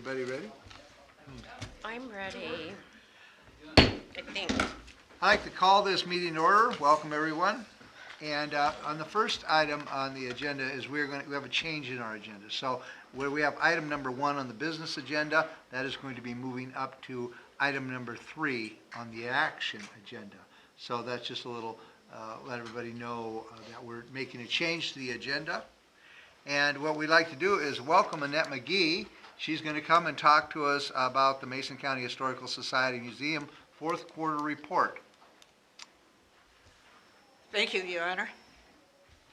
Everybody ready? I'm ready, I think. I'd like to call this meeting to order. Welcome, everyone. And on the first item on the agenda is we have a change in our agenda. So where we have item number 1 on the business agenda, that is going to be moving up to item number 3 on the action agenda. So that's just a little, let everybody know that we're making a change to the agenda. And what we'd like to do is welcome Annette McGee. She's going to come and talk to us about the Mason County Historical Society Museum fourth quarter report. Thank you, Your Honor.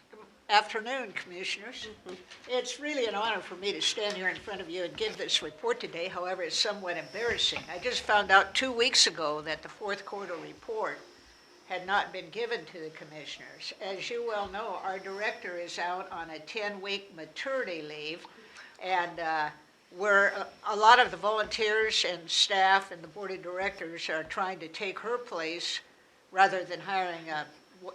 Good afternoon, Commissioners. It's really an honor for me to stand here in front of you and give this report today. However, it's somewhat embarrassing. I just found out 2 weeks ago that the fourth quarter report had not been given to the Commissioners. As you well know, our director is out on a 10-week maternity leave, and a lot of the volunteers and staff and the board of directors are trying to take her place rather than hiring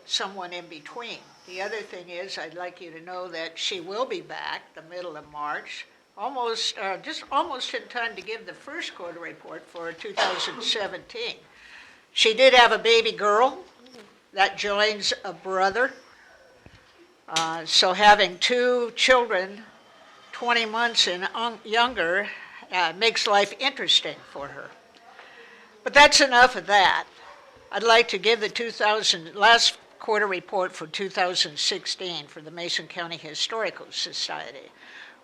someone in between. The other thing is, I'd like you to know that she will be back the middle of March, just almost in time to give the first quarter report for 2017. She did have a baby girl that joins a brother. So having 2 children, 20 months and younger, makes life interesting for her. But that's enough of that. I'd like to give the last quarter report for 2016 for the Mason County Historical Society.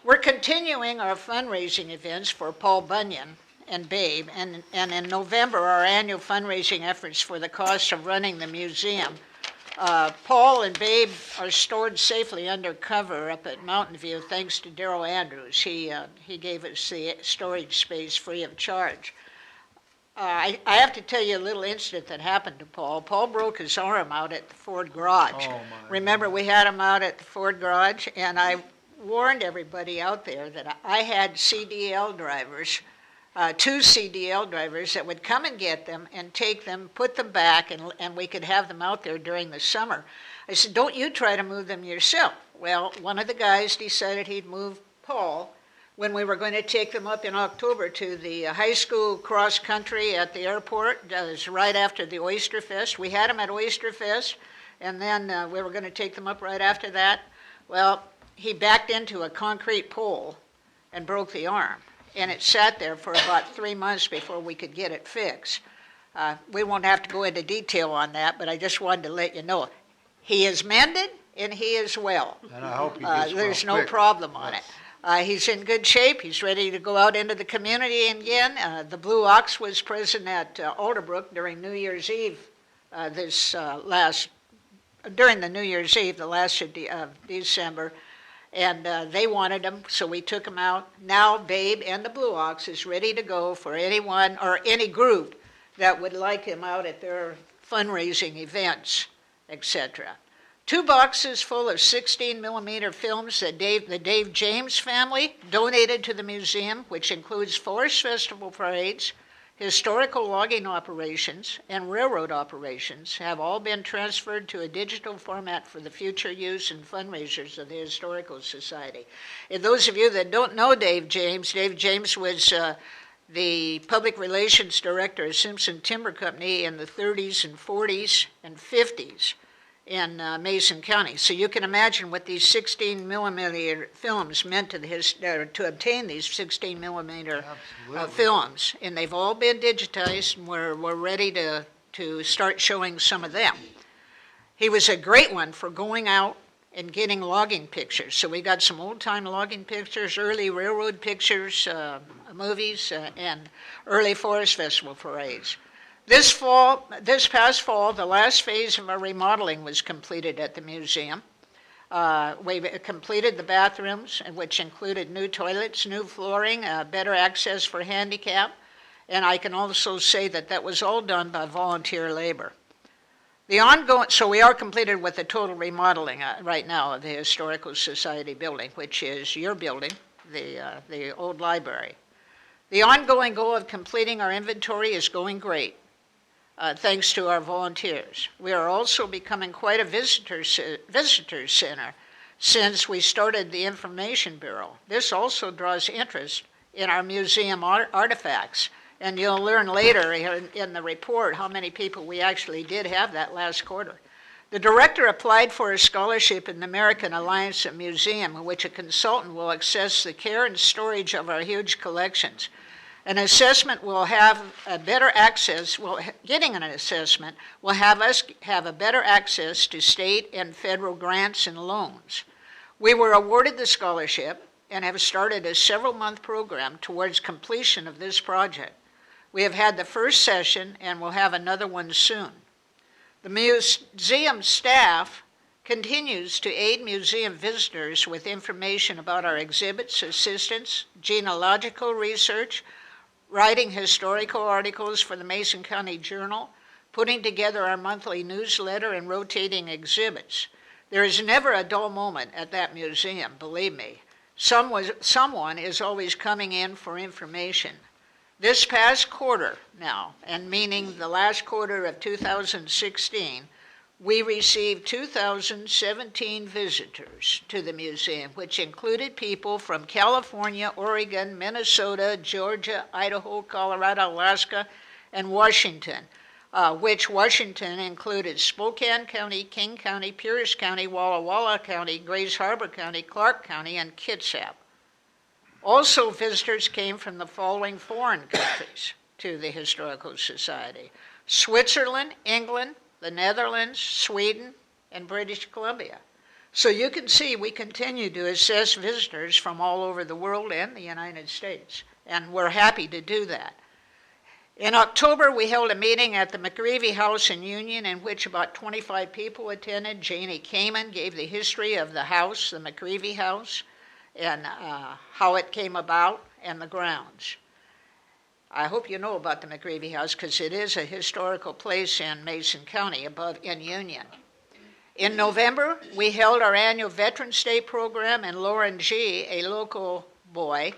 We're continuing our fundraising events for Paul Bunyan and Babe, and in November, our annual fundraising efforts for the cost of running the museum. Paul and Babe are stored safely under cover up at Mountain View thanks to Darrell Andrews. He gave us the storage space free of charge. I have to tell you a little incident that happened to Paul. Paul broke his arm out at the Ford garage. Oh, my. Remember, we had him out at the Ford garage, and I warned everybody out there that I had CDL drivers, 2 CDL drivers that would come and get them and take them, put them back, and we could have them out there during the summer. I said, don't you try to move them yourself. Well, one of the guys decided he'd move Paul when we were going to take them up in October to the high school cross country at the airport. That was right after the Oyster Fest. We had them at Oyster Fest, and then we were going to take them up right after that. Well, he backed into a concrete pole and broke the arm, and it sat there for about 3 months before we could get it fixed. We won't have to go into detail on that, but I just wanted to let you know. He is mended, and he is well. And I hope he gets well There's no quick. problem on it. He's in good shape. He's ready to go out into the community again. The Blue Ox was present at Alderbrook during New Year's Eve during the New Year's Eve, the last of December, and they wanted him, so we took him out. Now Babe and the Blue Ox is ready to go for anyone or any group that would like him out at their fundraising events, etc. 2 boxes full of 16mm films that the Dave James family donated to the museum, which includes Forest Festival parades, historical logging operations, and railroad operations, have all been transferred to a digital format for the future use and fundraisers of the Historical Society. And those of you that don't know Dave James was the public relations director of Simpson Timber Company in the 30s and 40s and 50s. In Mason County. So you can imagine what these 16mm films meant to obtain these 16mm films. And they've all been digitized, and we're ready to start showing some of them. He was a great one for going out and getting logging pictures. So we got some old-time logging pictures, early railroad pictures, movies, and early Forest Festival parades. This past fall, the last phase of our remodeling was completed at the museum. We completed the bathrooms, which included new toilets, new flooring, better access for handicap, and I can also say that was all done by volunteer labor. So we are completed with the total remodeling right now of the Historical Society building, which is your building, the old library. The ongoing goal of completing our inventory is going great. Thanks to our volunteers. We are also becoming quite a visitor center since we started the Information Bureau. This also draws interest in our museum artifacts. And you'll learn later in the report how many people we actually did have that last quarter. The director applied for a scholarship in the American Alliance of Museum, in which a consultant will assess the care and storage of our huge collections. An assessment will have a better access, getting an assessment will have us have a better access to state and federal grants and loans. We were awarded the scholarship and have started a several-month program towards completion of this project. We have had the first session and will have another one soon. The museum staff continues to aid museum visitors with information about our exhibits, assistance, genealogical research, writing historical articles for the Mason County Journal, putting together our monthly newsletter, and rotating exhibits. There is never a dull moment at that museum, believe me. Someone is always coming in for information. This past quarter now, and meaning the last quarter of 2016, we received 2,017 visitors to the museum, which included people from California, Oregon, Minnesota, Georgia, Idaho, Colorado, Alaska, and Washington, which Washington included Spokane County, King County, Pierce County, Walla Walla County, Grays Harbor County, Clark County, and Kitsap. Also, visitors came from the following foreign countries to the Historical Society: Switzerland, England, the Netherlands, Sweden, and British Columbia. So you can see we continue to assess visitors from all over the world and the United States, and we're happy to do that. In October, we held a meeting at the McGreevy House in Union in which about 25 people attended. Janie Kamen gave the history of the house, the McGreevy House, and how it came about, and the grounds. I hope you know about the McGreevy House because it is a historical place in Mason County above in Union. In November, we held our annual Veterans Day program, and Lauren G., a local boy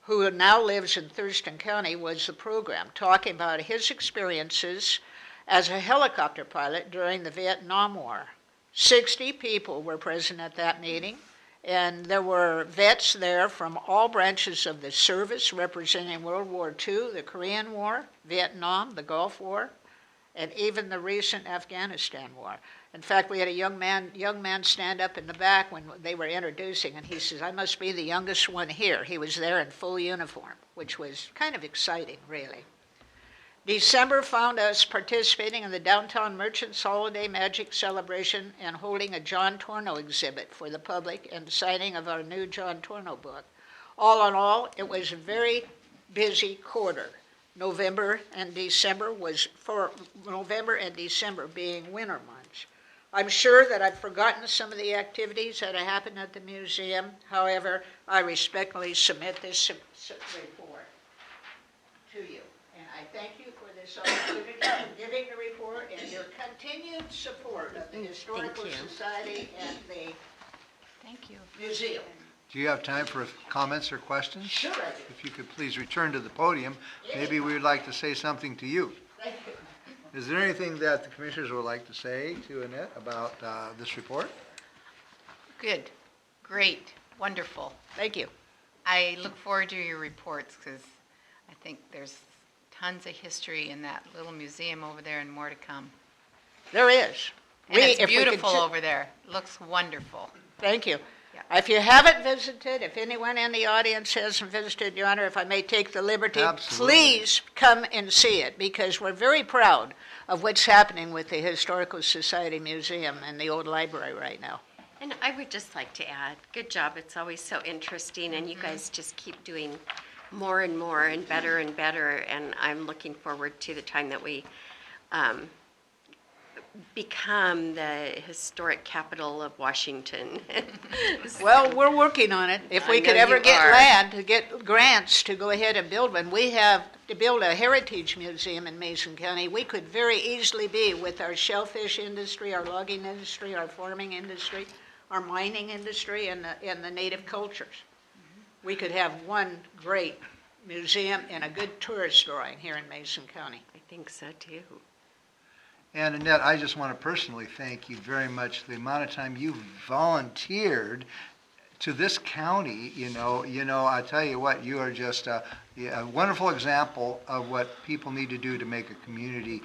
who now lives in Thurston County, was the program, talking about his experiences as a helicopter pilot during the Vietnam War. 60 people were present at that meeting, and there were vets there from all branches of the service representing World War II, the Korean War, Vietnam, the Gulf War, and even the recent Afghanistan War. In fact, we had a young man stand up in the back when they were introducing, and he says, "I must be the youngest one here." He was there in full uniform, which was kind of exciting, really. December found us participating in the Downtown Merchants Holiday Magic Celebration and holding a John Torno exhibit for the public and signing of our new John Torno book. All in all, it was a very busy quarter. November and December being winter months. I'm sure that I've forgotten some of the activities that happened at the museum. However, I respectfully submit this report to you. And I thank you for this opportunity of giving the report and your continued support of the Historical Society and the museum. Do you have time for comments or questions? Sure I do. If you could please return to the podium, maybe we would like to say something to you. Thank you. Is there anything that the commissioners would like to say to Annette about this report? Good, great, wonderful. Thank you. I look forward to your reports because I think there's tons of history in that little museum over there and more to come. There is. And it's beautiful over there. Looks wonderful. Thank you. Yeah. If you haven't visited, if anyone in the audience hasn't visited, Your Honor, if I may take the liberty, Absolutely. Please come and see it, because we're very proud of what's happening with the Historical Society Museum and the old library right now. And I would just like to add, good job. It's always so interesting, and you guys just keep doing more and more and better, and I'm looking forward to the time that we become the historic capital of Washington. Well, we're working on it. If we I could know ever you get are. land to get grants to go ahead and build one, we have to build a heritage museum in Mason County. We could very easily be with our shellfish industry, our logging industry, our farming industry, our mining industry, and the native cultures. We could have one great museum and a good tourist drawing here in Mason County. I think so too. And Annette, I just want to personally thank you very much. The amount of time you volunteered to this county, I tell you what, you are just a wonderful example of what people need to do to make a community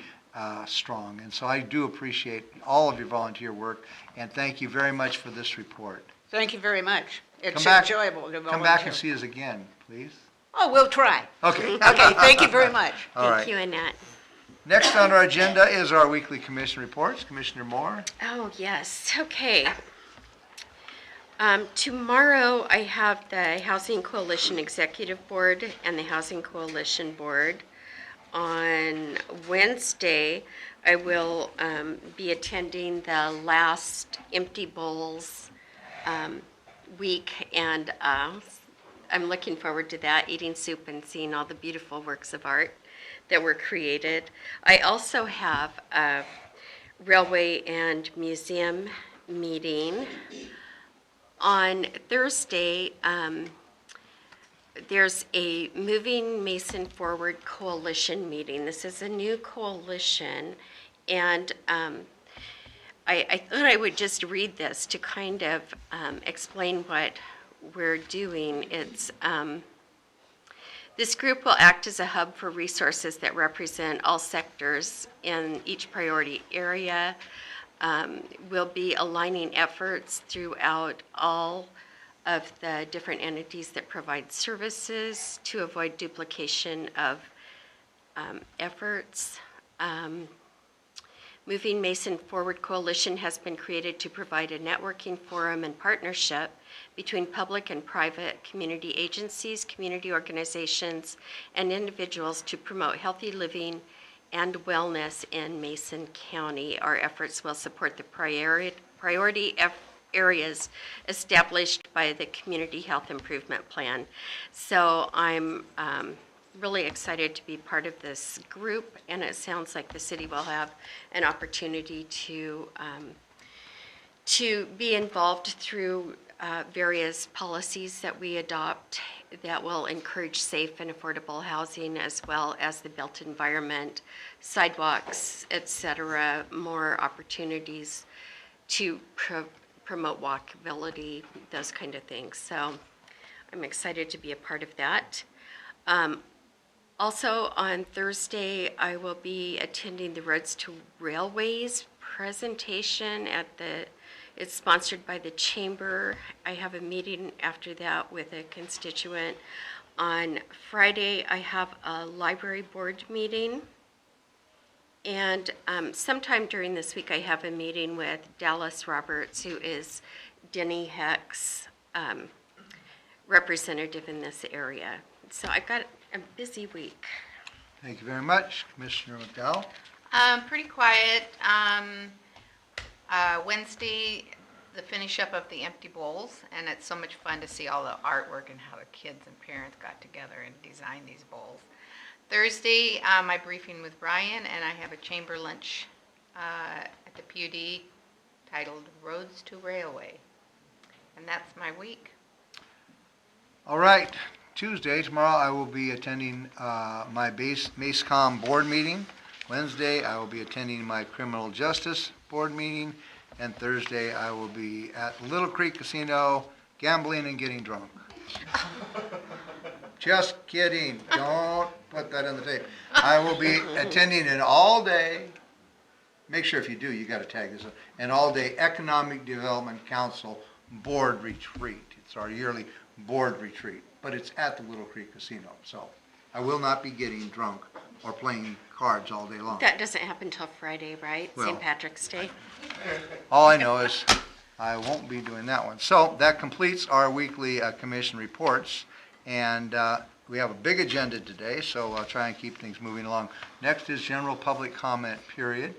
strong. And so I do appreciate all of your volunteer work, and thank you very much for this report. Thank you very much. It's Come back- enjoyable to volunteer. Come back and see us again, please. Oh, we'll try. Okay. Okay, thank you very much. All right. Thank you, Annette. Next on our agenda is our weekly commission reports. Commissioner Moore. Oh, yes, okay. Tomorrow, I have the Housing Coalition Executive Board and the Housing Coalition Board. On Wednesday, I will be attending the last Empty Bowls week, and I'm looking forward to that, eating soup and seeing all the beautiful works of art that were created. I also have a railway and museum meeting. On Thursday, there's a Moving Mason Forward Coalition meeting. This is a new coalition, and I thought I would just read this to kind of explain what we're doing. It's this group will act as a hub for resources that represent all sectors in each priority area. We'll be aligning efforts throughout all of the different entities that provide services to avoid duplication of efforts. Moving Mason Forward Coalition has been created to provide a networking forum and partnership between public and private community agencies, community organizations, and individuals to promote healthy living and wellness in Mason County. Our efforts will support the priority areas established by the Community Health Improvement Plan. So I'm really excited to be part of this group, and it sounds like the city will have an opportunity to be involved through various policies that we adopt that will encourage safe and affordable housing, as well as the built environment, sidewalks, etc., more opportunities to promote walkability, those kind of things. So I'm excited to be a part of that. Also on Thursday, I will be attending the Roads to Railways presentation it's sponsored by the Chamber. I have a meeting after that with a constituent. On Friday, I have a library board meeting. And sometime during this week, I have a meeting with Dallas Roberts, who is Denny Heck's representative in this area. So I've got a busy week. Thank you very much. Commissioner McDowell. Pretty quiet. Wednesday, the finish up of the Empty Bowls, and it's so much fun to see all the artwork and how the kids and parents got together and designed these bowls. Thursday, my briefing with Brian, and I have a chamber lunch at the PUD titled Roads to Railway. And that's my week. All right. Tuesday, tomorrow, I will be attending my MACECOM board meeting. Wednesday, I will be attending my criminal justice board meeting. And Thursday, I will be at Little Creek Casino gambling and getting drunk. Just kidding. Don't put that on the tape. I will be attending an all-day, make sure if you do, you got to tag this up, an all-day Economic Development Council board retreat. It's our yearly board retreat, but it's at the Little Creek Casino. So I will not be getting drunk or playing cards all day long. That doesn't happen till Friday, right? Well, St. Patrick's Day. All I know is I won't be doing that one. So that completes our weekly commission reports. And we have a big agenda today, so I'll try and keep things moving along. Next is general public comment period.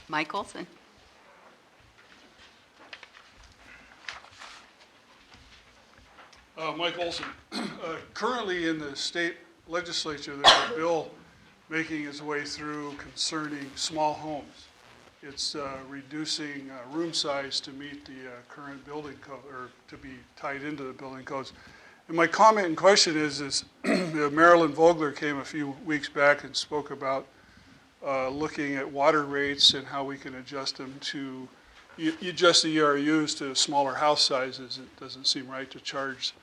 Mike Olson. Mike Olson. Currently in the state legislature, there's a bill making its way through concerning small homes. It's reducing room size to meet the current building code, or to be tied into the building codes. And my comment and question is Marilyn Vogler came a few weeks back and spoke about looking at water rates and how we can adjust them to you adjust the ERUs to smaller house sizes, it doesn't seem right to charge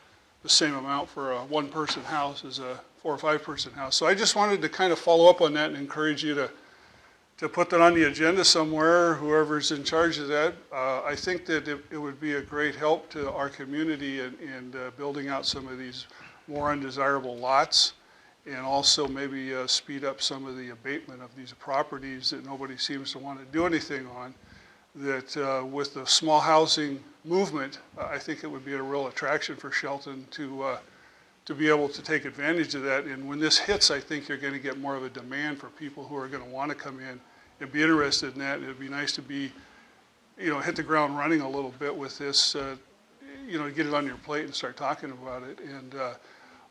the same amount for a one-person house as a 4 or 5-person house. So I just wanted to kind of follow up on that and encourage you to put that on the agenda somewhere, whoever's in charge of that. I think that it would be a great help to our community in building out some of these more undesirable lots, and also maybe speed up some of the abatement of these properties that nobody seems to want to do anything on. That with the small housing movement, I think it would be a real attraction for Shelton to be able to take advantage of that. And when this hits, I think you're going to get more of a demand for people who are going to want to come in and be interested in that. And it'd be nice to be, hit the ground running a little bit with this, get it on your plate and start talking about it. And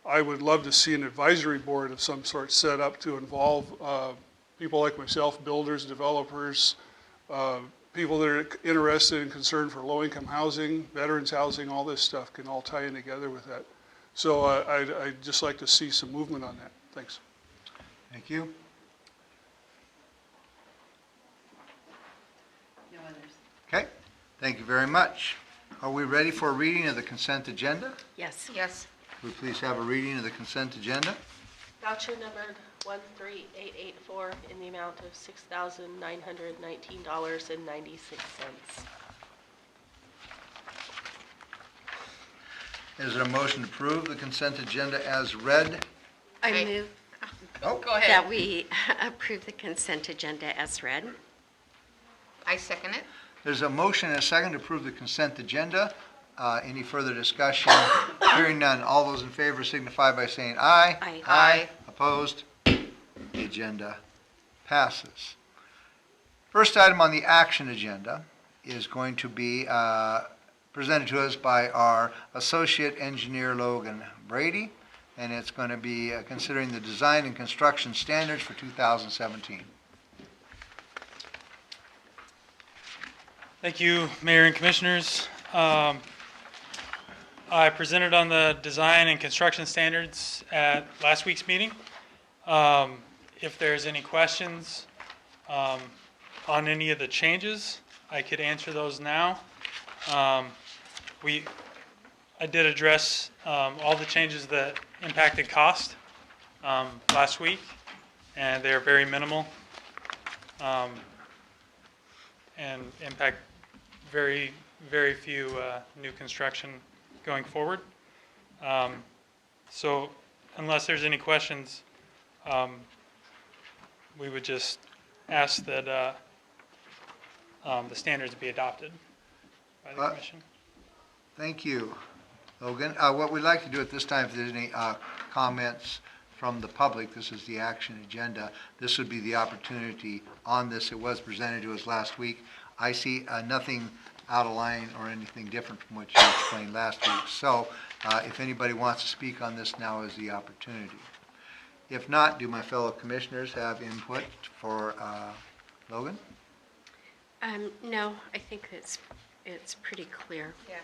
I would love to see an advisory board of some sort set up to involve people like myself, builders, developers, people that are interested and concerned for low-income housing, veterans housing, all this stuff can all tie in together with that. So I'd just like to see some movement on that. Thanks. Thank you. No others. Okay, thank you very much. Are we ready for a reading of the consent agenda? Yes. Yes. Would we please have a reading of the consent agenda? Voucher numbered 13884 in the amount of $6,919.96. Is there a motion to approve the consent agenda as read? I Okay. move Oh, Go ahead. that we approve the consent agenda as read. I second it. there's a motion and a second to approve the consent agenda. Any further discussion? Hearing none. All those in favor signify by saying aye. Aye. Aye. Opposed? The agenda passes. First item on the action agenda is going to be presented to us by our Associate Engineer Logan Brady, and it's going to be considering the design and construction standards for 2017. Thank you, Mayor and Commissioners. I presented on the design and construction standards at last week's meeting. If there's any questions on any of the changes, I could answer those now. I did address all the changes that impacted cost last week, and they're very minimal and impact very, very few new construction going forward. So unless there's any questions, we would just ask that the standards be adopted by the Commission. Thank you, Logan. What we'd like to do at this time, if there's any comments from the public, this is the action agenda. This would be the opportunity on this. It was presented to us last week. I see nothing out of line or anything different from what you explained last week. So if anybody wants to speak on this, now is the opportunity. If not, do my fellow commissioners have input for Logan? No, I think it's pretty clear. Yeah.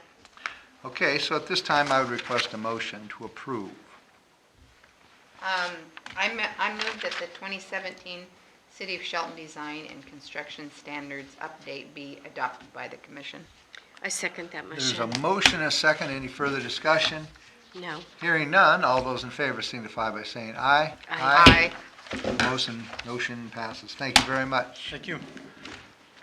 Okay, so at this time, I would request a motion to approve. I moved that the 2017 City of Shelton Design and Construction Standards update be adopted by the commission. I second that There's motion. a motion and a second. Any further discussion? No. Hearing none, all those in favor signify by saying aye. Aye. Motion passes. Thank you very much. Thank you.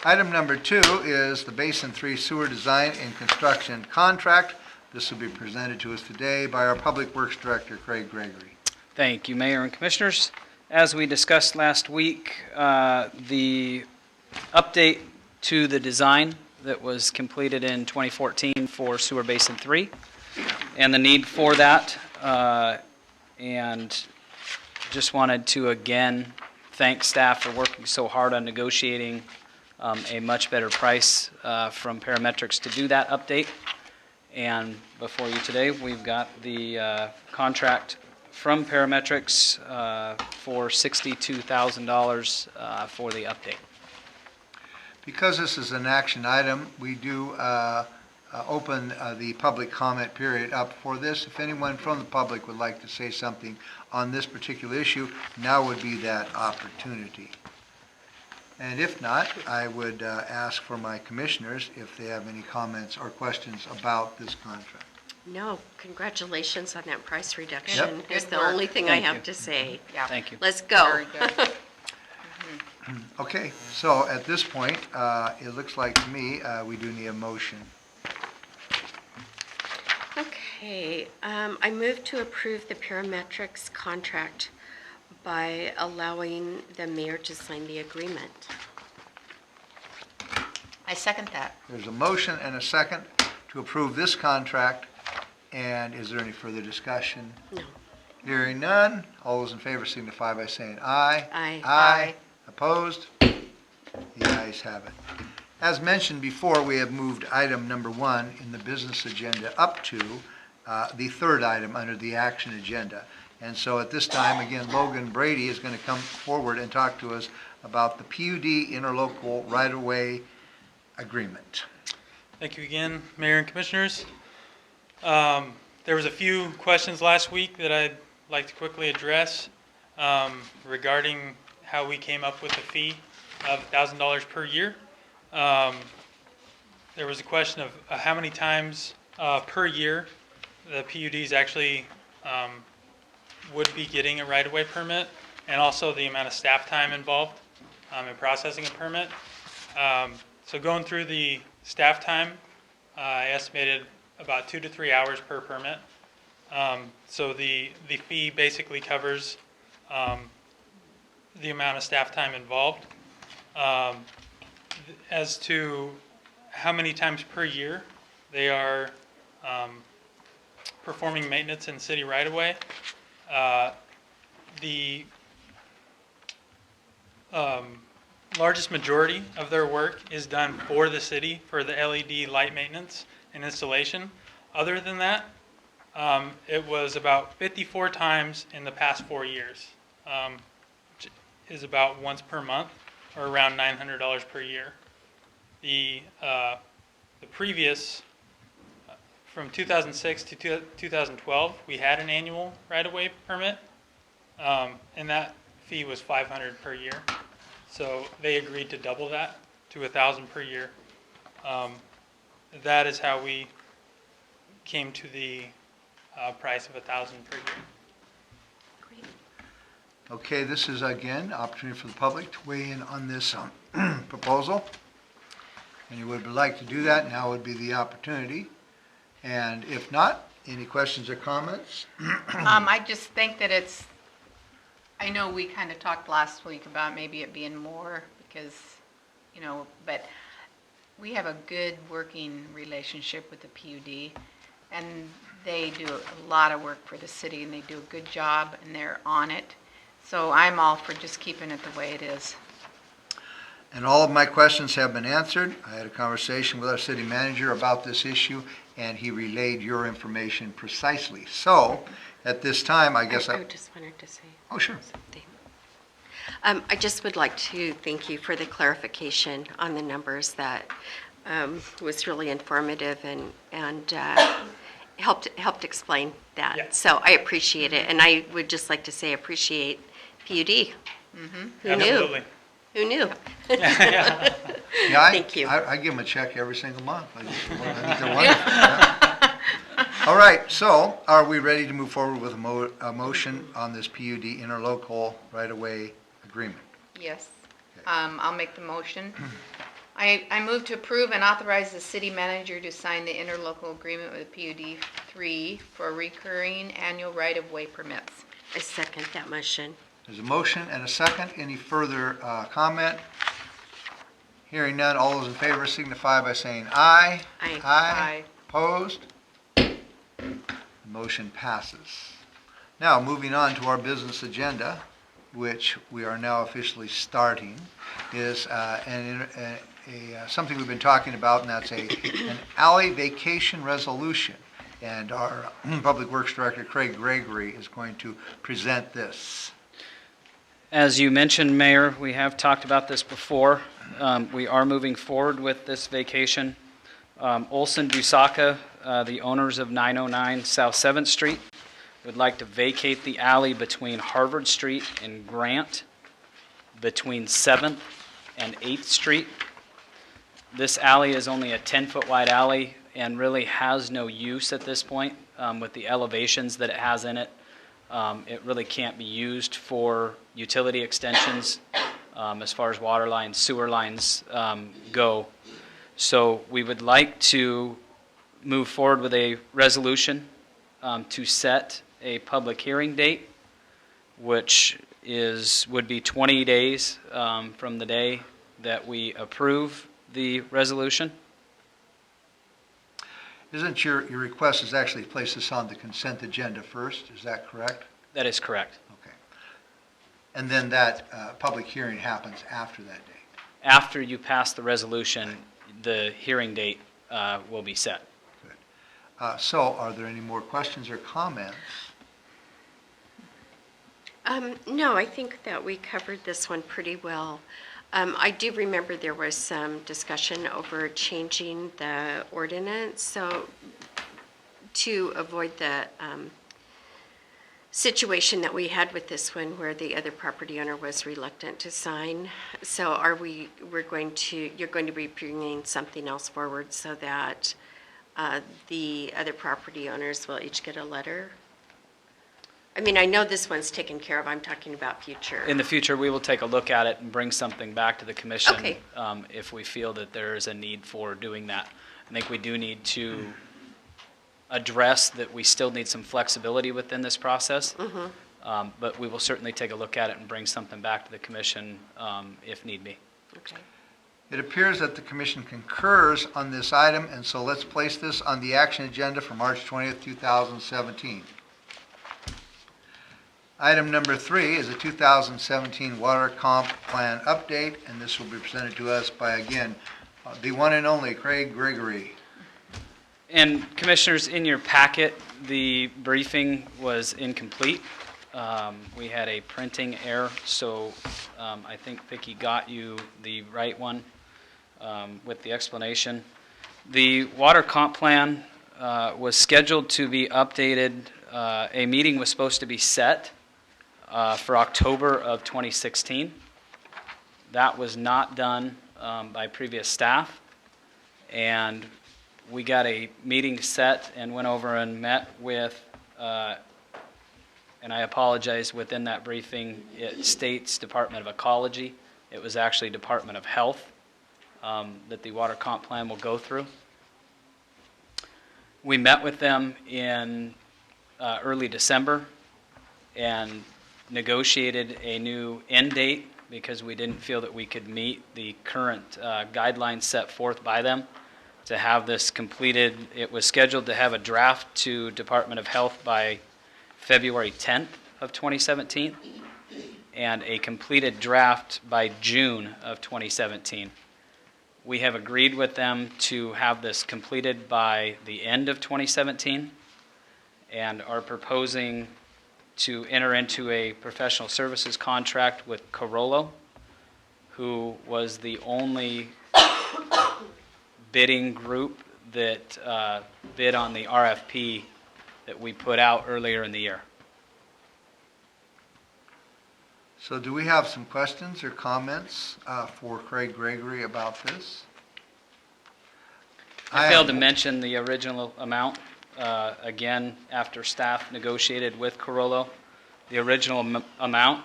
Item number 2 is the Basin 3 Sewer Design and Construction Contract. This will be presented to us today by our Public Works Director, Craig Gregory. Thank you, Mayor and Commissioners. As we discussed last week, the update to the design that was completed in 2014 for Sewer Basin 3 and the need for that, and just wanted to again thank staff for working so hard on negotiating a much better price from Parametrics to do that update. And before you today, we've got the contract from Parametrics for $62,000 for the update. Because this is an action item, we do open the public comment period up for this. If anyone from the public would like to say something on this particular issue, now would be that opportunity. And if not, I would ask for my commissioners if they have any comments or questions about this contract. No, congratulations on that price reduction. Yep. Is Good the work. only thing I Thank have you. to say. Yeah. Thank you. Let's go. Very good. Okay, so at this point, it looks like to me, we do need a motion. Okay, I move to approve the parametrics contract by allowing the mayor to sign the agreement. I second that. There's a motion and a second to approve this contract, and is there any further discussion? No. Hearing none, all those in favor signify by saying aye. Aye. Aye. Opposed? The ayes have it. As mentioned before, we have moved item number 1 in the business agenda up to the third item under the action agenda. And so at this time, again, Logan Brady is going to come forward and talk to us about the PUD interlocal right-of-way agreement. Thank you again, Mayor and Commissioners. There was a few questions last week that I'd like to quickly address regarding how we came up with a fee of $1,000 per year. There was a question of how many times per year the PUDs actually would be getting a right-of-way permit, and also the amount of staff time involved in processing a permit. So going through the staff time, I estimated about 2 to 3 hours per permit. So the fee basically covers the amount of staff time involved. As to how many times per year they are performing maintenance in city right-of-way, the largest majority of their work is done for the city for the LED light maintenance and installation. Other than that, it was about 54 times in the past 4 years, which is about once per month, or around $900 per year. The previous, from 2006 to 2012, we had an annual right-of-way permit, and that fee was $500 per year. So they agreed to double that to $1,000 per year. That is how we came to the price of $1,000 per year. Great. Okay, this is again, opportunity for the public to weigh in on this proposal. Anyone would like to do that, now would be the opportunity. And if not, any questions or comments? I just think that it's, I know we kind of talked last week about maybe it being more because, but we have a good working relationship with the PUD, and they do a lot of work for the city, and they do a good job, and they're on it. So I'm all for just keeping it the way it is. And all of my questions have been answered. I had a conversation with our city manager about this issue, and he relayed your information precisely. So, at this time, I guess I just wanted to say Oh, sure. something. I just would like to thank you for the clarification on the numbers. That was really informative and helped explain that. Yeah. So I appreciate it, and I would just like to say appreciate PUD. Who Absolutely. knew? Who knew? Yeah. Yeah, Thank you. I give them a check every single month. I think they're wonderful. Yeah. All right, so are we ready to move forward with a motion on this PUD interlocal right-of-way agreement? Yes. I'll make the motion. I move to approve and authorize the city manager to sign the interlocal agreement with PUD 3 for recurring annual right-of-way permits. I second that motion. There's a motion and a second. Any further comment? Hearing none, all those in favor signify by saying aye. Aye. Aye. Opposed? The motion passes. Now, moving on to our business agenda, which we are now officially starting, is something we've been talking about, and that's an alley vacation resolution. And our Public Works Director, Craig Gregory, is going to present this. As you mentioned, Mayor, we have talked about this before. We are moving forward with this vacation. Olson Dusaka, the owners of 909 South 7th Street, would like to vacate the alley between Harvard Street and Grant, between 7th and 8th Street. This alley is only a 10-foot wide alley and really has no use at this point with the elevations that it has in it. It really can't be used for utility extensions as far as water lines, sewer lines go. So we would like to move forward with a resolution to set a public hearing date, which would be 20 days from the day that we approve the resolution. Isn't your request is actually place this on the consent agenda first, is that correct? That is correct. Okay. And then that public hearing happens after that date? After you pass the resolution, the hearing date will be set. Good. So are there any more questions or comments? No, I think that we covered this one pretty well. I do remember there was some discussion over changing the ordinance, so to avoid the situation that we had with this one where the other property owner was reluctant to sign. So you're going to be bringing something else forward so that the other property owners will each get a letter? I mean, I know this one's taken care of. I'm talking about future. In the future, we will take a look at it and bring something back to the commission Okay. If we feel that there is a need for doing that. I think we do need to address that we still need some flexibility within this process. But we will certainly take a look at it and bring something back to the commission if need be. Okay. It appears that the commission concurs on this item, and so let's place this on the action agenda for March 20th, 2017. Item number 3 is a 2017 water comp plan update, and this will be presented to us by, again, the one and only Craig Gregory. And commissioners, in your packet, the briefing was incomplete. We had a printing error, so I think Vicki got you the right one with the explanation. The water comp plan was scheduled to be updated. A meeting was supposed to be set for October of 2016. That was not done by previous staff, and we got a meeting set and went over and met with, and I apologize, within that briefing, it states Department of Ecology. It was actually Department of Health that the water comp plan will go through. We met with them in early December and negotiated a new end date because we didn't feel that we could meet the current guidelines set forth by them to have this completed. It was scheduled to have a draft to Department of Health by February 10th of 2017 and a completed draft by June of 2017. We have agreed with them to have this completed by the end of 2017 and are proposing to enter into a professional services contract with Corollo, who was the only bidding group that bid on the RFP that we put out earlier in the year. So do we have some questions or comments for Craig Gregory about this? I failed to mention the original amount. Again, after staff negotiated with Corollo, the original amount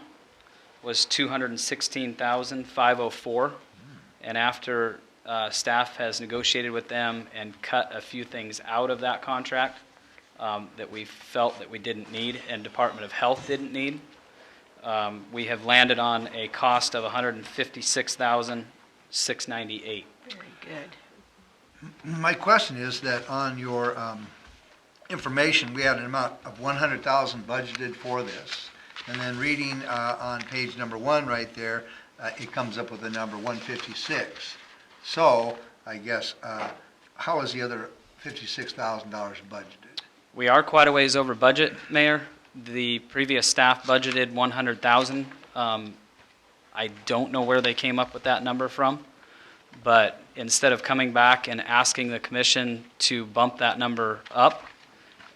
was $216,504, and after staff has negotiated with them and cut a few things out of that contract that we felt that we didn't need and Department of Health didn't need, we have landed on a cost of $156,698. Very good. My question is that on your information, we had an amount of $100,000 budgeted for this. And then reading on page number 1 right there, it comes up with the number 156. So I guess, how is the other $56,000 budgeted? We are quite a ways over budget, Mayor. The previous staff budgeted $100,000. I don't know where they came up with that number from, but instead of coming back and asking the commission to bump that number up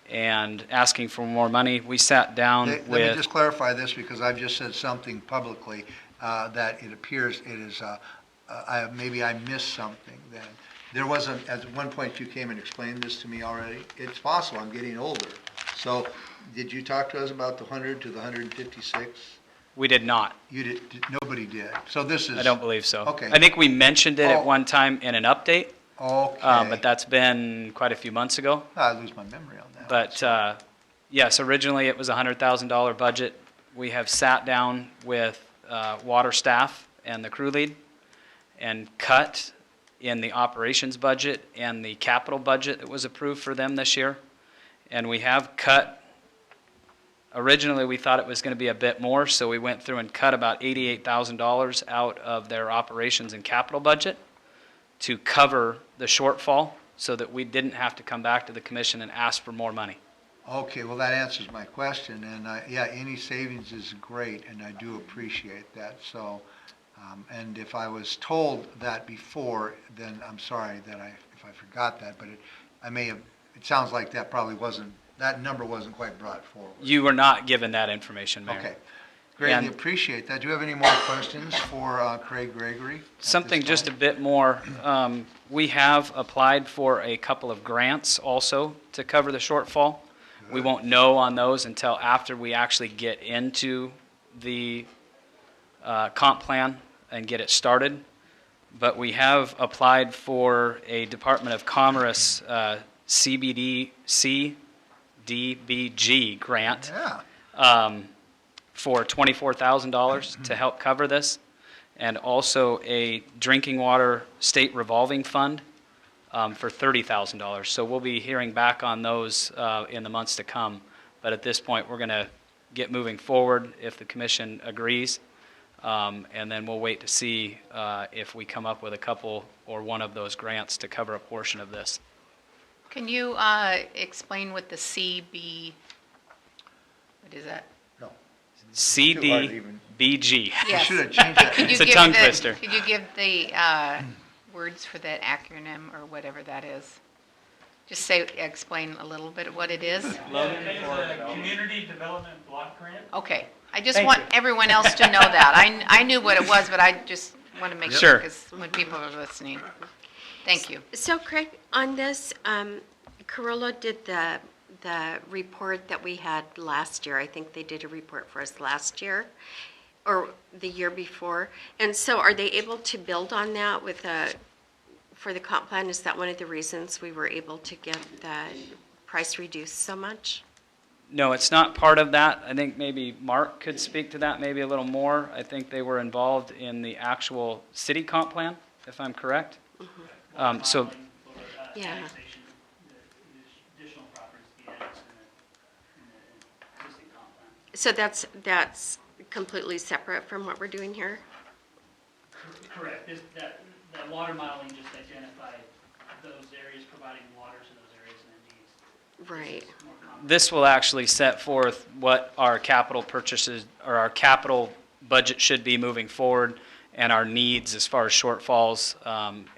and asking for more money, we sat down Let me just clarify this because I've just said something publicly that it appears it is maybe I missed something then. There wasn't, at one point you came and explained this to me already. It's possible, I'm getting older. So, did you talk to us about the 100 to the 156? We did not. You did, nobody did. So this is. I don't believe so. Okay. I think we mentioned it Oh. at one time in an update, Okay. but that's been quite a few months ago. I lose my memory on that. But yes, originally it was a $100,000 budget. We have sat down with water staff and the crew lead and cut in the operations budget and the capital budget that was approved for them this year. And we have cut, originally we thought it was going to be a bit more, so we went through and cut about $88,000 out of their operations and capital budget to cover the shortfall so that we didn't have to come back to the commission and ask for more money. Okay, well, that answers my question, and yeah, any savings is great, and I do appreciate that, so, and if I was told that before, then I'm sorry that if I forgot that, but I may have, it sounds like that probably wasn't, that number wasn't quite brought forward. You were not given that information, Mayor. Okay, greatly And- appreciate that. Do you have any more questions for Craig Gregory? at this Something just a time? bit more. We have applied for a couple of grants also to cover the shortfall. We won't know on those until after we actually get into the comp plan and get it started. But we have applied for a Department of Commerce CDBG grant Yeah, for $24,000 to help cover this, and also a drinking water state revolving fund for $30,000. So we'll be hearing back on those in the months to come. But at this point, we're going to get moving forward if the commission agrees, and then we'll wait to see if we come up with a couple or one of those grants to cover a portion of this. Can you explain what the CB, what is that? no. CDBG. You Yes. should have changed that. Could you It's a give tongue the- twister. Could you give the words for that acronym or whatever that is? Just say, explain a little bit of what it is. It's a community development block grant. Okay, I just Thank want you. everyone else to know that. I knew what it was, but I just want to make Sure. sure, because when people are listening. Thank you. So Craig, on this, Carollo did the report that we had last year. I think they did a report for us last year or the year before. And so are they able to build on that with for the comp plan? Is that one of the reasons we were able to get the price reduced so much? No, it's not part of that. I think maybe Mark could speak to that maybe a little more. I think they were involved in the actual city comp plan, if I'm correct. So, Yeah. So that's completely separate from what we're doing here? Correct. That water modeling just identified those areas, providing water to those areas and then Right. these more common. this will actually set forth what our capital purchases, or our capital budget should be moving forward, and our needs as far as shortfalls,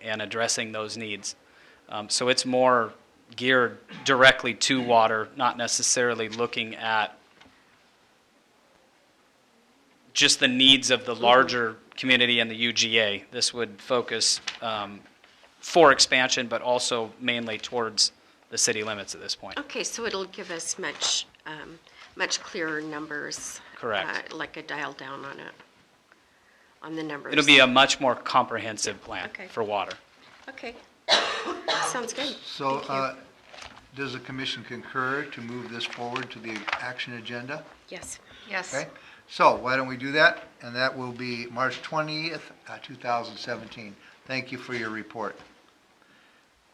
and addressing those needs. So it's more geared directly to water, not necessarily looking at just the needs of the larger community and the UGA. This would focus for expansion, but also mainly towards the city limits at this point. Okay, so it'll give us much clearer numbers. Correct. Like a dial down on it, on the numbers. It'll be a much more comprehensive plan Okay. for water. Okay. Sounds good. So, Thank you. does the commission concur to move this forward to the action agenda? Yes. Yes. Okay, so why don't we do that? And that will be March 20th, 2017. Thank you for your report.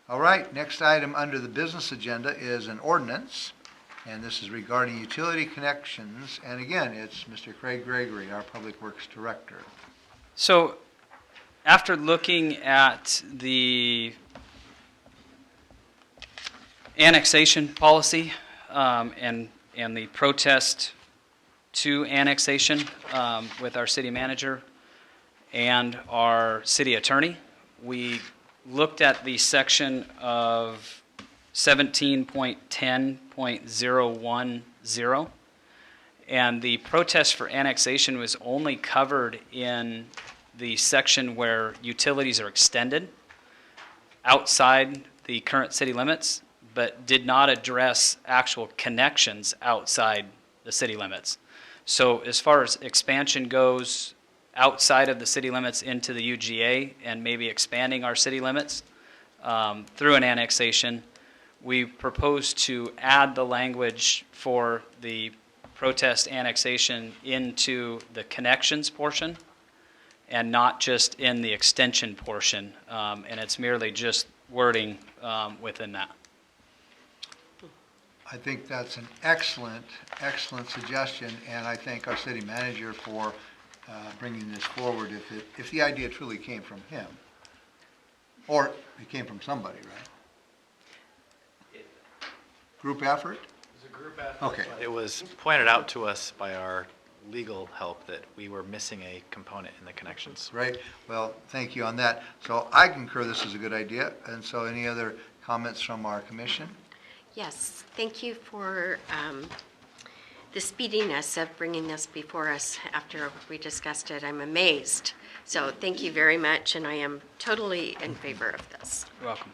All right, next item under the business agenda is an ordinance, and this is regarding utility connections. And again, it's Mr. Craig Gregory, our Public Works Director. So after looking at the annexation policy and the protest to annexation with our city manager and our city attorney, we looked at the section of 17.10.010, and the protest for annexation was only covered in the section where utilities are extended outside the current city limits, but did not address actual connections outside the city limits. So as far as expansion goes outside of the city limits into the UGA and maybe expanding our city limits through an annexation, we propose to add the language for the protest annexation into the connections portion and not just in the extension portion. And it's merely just wording within that. I think that's an excellent, excellent suggestion, and I thank our city manager for bringing this forward if the idea truly came from him. Or it came from somebody, right? Group effort? It was a group effort. Okay. But it was pointed out to us by our legal help that we were missing a component in the connections. Right, well, thank you on that. So I concur this is a good idea, and so any other comments from our commission? Yes, thank you for the speediness of bringing this before us after we discussed it. I'm amazed. So thank you very much, and I am totally in favor of this. You're welcome.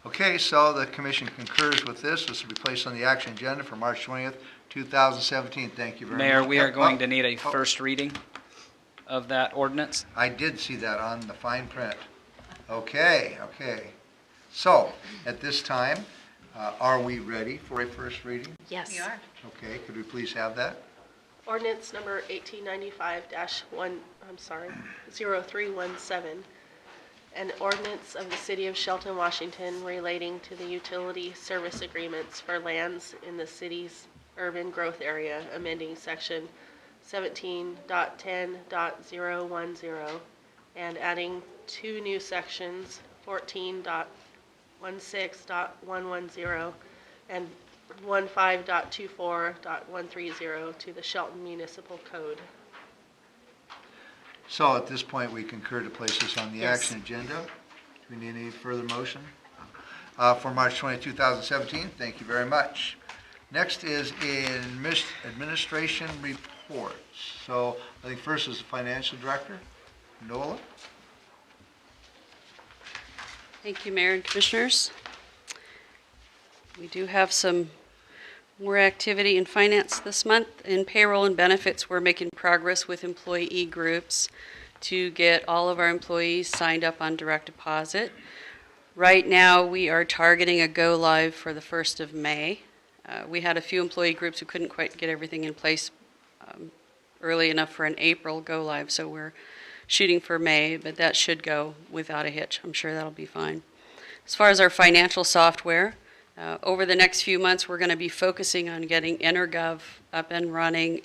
Okay, so the commission concurs with this. This will be placed on the action agenda for March 20th, 2017. Thank you very much. Mayor, we are going to need a Oh. first reading of that ordinance. I did see that on the fine print. Okay. So, at this time, are we ready for a first reading? Yes. We are. Okay, could we please have that? Ordinance number 0317, an ordinance of the City of Shelton, Washington relating to the utility service agreements for lands in the city's urban growth area, amending section 17.10.010 and adding two new sections, 14.16.110 and 15.24.130 to the Shelton Municipal Code. So at this point, we concur to place this on the Yes. action agenda. Do we need any further motion? For March 20, 2017, thank you very much. Next is in administration reports. So I think first is the financial director, Nola. Thank you, Mayor and Commissioners. We do have some more activity in finance this month. In payroll and benefits, we're making progress with employee groups to get all of our employees signed up on direct deposit. Right now, we are targeting a go live for the 1st of May. We had a few employee groups who couldn't quite get everything in place early enough for an April go live, so we're shooting for May, but that should go without a hitch. I'm sure that'll be fine. As far as our financial software, over the next few months, we're going to be focusing on getting EnerGov up and running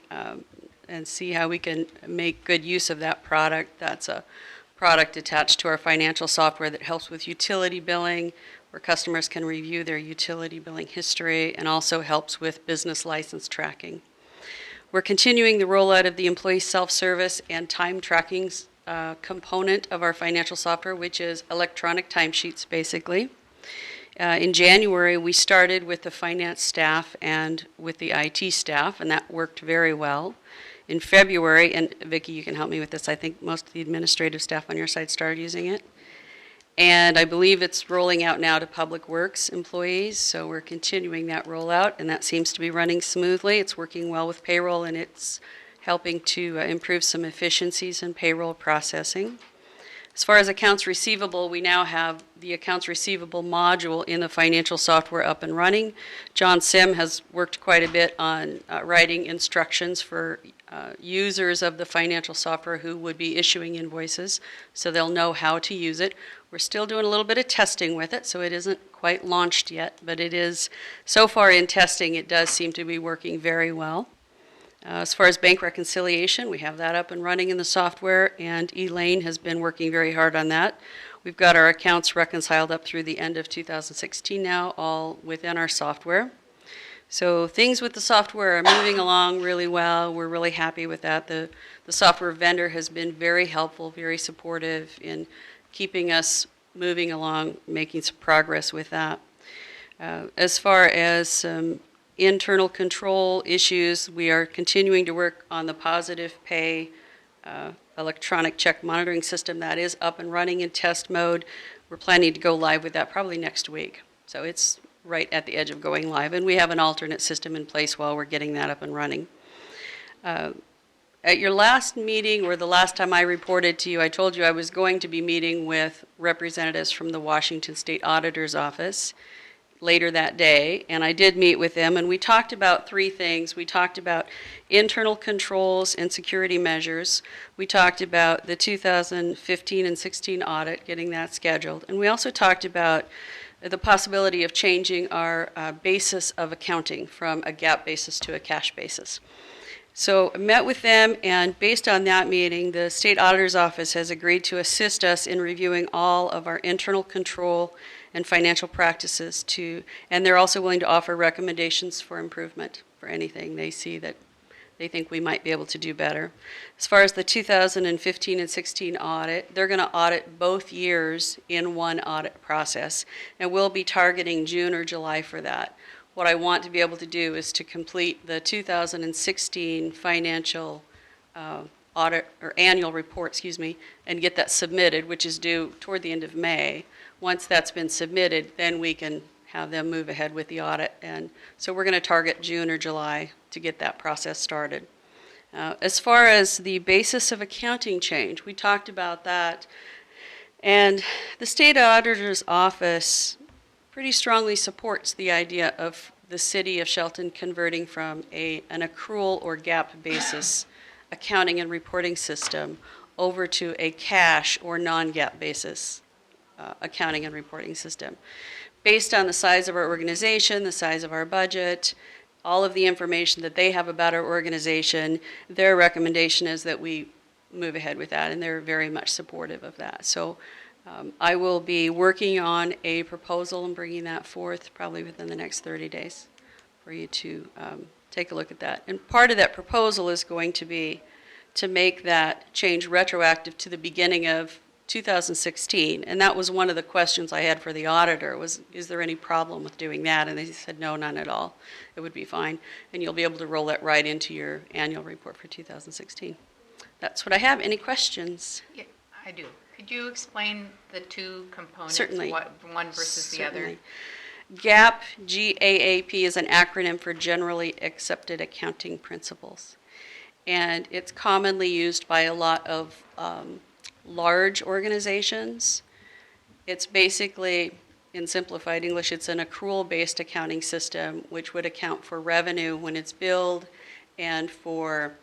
and see how we can make good use of that product. That's a product attached to our financial software that helps with utility billing, where customers can review their utility billing history, and also helps with business license tracking. We're continuing the rollout of the employee self-service and time tracking component of our financial software, which is electronic timesheets, basically. In January, we started with the finance staff and with the IT staff, and that worked very well. In February, and Vicki, you can help me with this, I think most of the administrative staff on your side started using it. And I believe it's rolling out now to Public Works employees, so we're continuing that rollout, and that seems to be running smoothly. It's working well with payroll, and it's helping to improve some efficiencies in payroll processing. As far as accounts receivable, we now have the accounts receivable module in the financial software up and running. John Sim has worked quite a bit on writing instructions for users of the financial software who would be issuing invoices, so they'll know how to use it. We're still doing a little bit of testing with it, so it isn't quite launched yet, but it is, so far in testing, it does seem to be working very well. As far as bank reconciliation, we have that up and running in the software, and Elaine has been working very hard on that. We've got our accounts reconciled up through the end of 2016 now, all within our software. So things with the software are moving along really well. We're really happy with that. The software vendor has been very helpful, very supportive in keeping us moving along, making some progress with that. As far as internal control issues, we are continuing to work on the positive pay electronic check monitoring system that is up and running in test mode. We're planning to go live with that probably next week. So it's right at the edge of going live, and we have an alternate system in place while we're getting that up and running. At your last meeting, or the last time I reported to you, I told you I was going to be meeting with representatives from the Washington State Auditor's Office later that day, and I did meet with them, and we talked about three things. We talked about internal controls and security measures. We talked about the 2015 and 16 audit, getting that scheduled, and we also talked about the possibility of changing our basis of accounting from a GAAP basis to a cash basis. So I met with them, and based on that meeting, the State Auditor's Office has agreed to assist us in reviewing all of our internal control and financial practices and they're also willing to offer recommendations for improvement for anything they see that they think we might be able to do better. As far as the 2015 and 16 audit, they're going to audit both years in one audit process, and we'll be targeting June or July for that. What I want to be able to do is to complete the 2016 financial audit, or annual report, and get that submitted, which is due toward the end of May. Once that's been submitted, then we can have them move ahead with the audit. And so we're going to target June or July to get that process started. As far as the basis of accounting change, we talked about that. And the State Auditor's Office pretty strongly supports the idea of the City of Shelton converting from an accrual or GAAP basis accounting and reporting system over to a cash or non-GAAP basis accounting and reporting system. Based on the size of our organization, the size of our budget, all of the information that they have about our organization, their recommendation is that we move ahead with that, and they're very much supportive of that. So I will be working on a proposal and bringing that forth probably within the next 30 days for you to take a look at that. And part of that proposal is going to be to make that change retroactive to the beginning of 2016. And that was one of the questions I had for the auditor was, is there any problem with doing that? And they said, no, none at all. It would be fine. And you'll be able to roll that right into your annual report for 2016. That's what I have. Any questions? Yeah, I do. Could you explain the two components? Certainly. One versus the other? Certainly. GAAP, GAAP is an acronym for Generally Accepted Accounting Principles. And it's commonly used by a lot of large organizations. It's basically, in simplified English, it's an accrual-based accounting system which would account for revenue when it's billed and for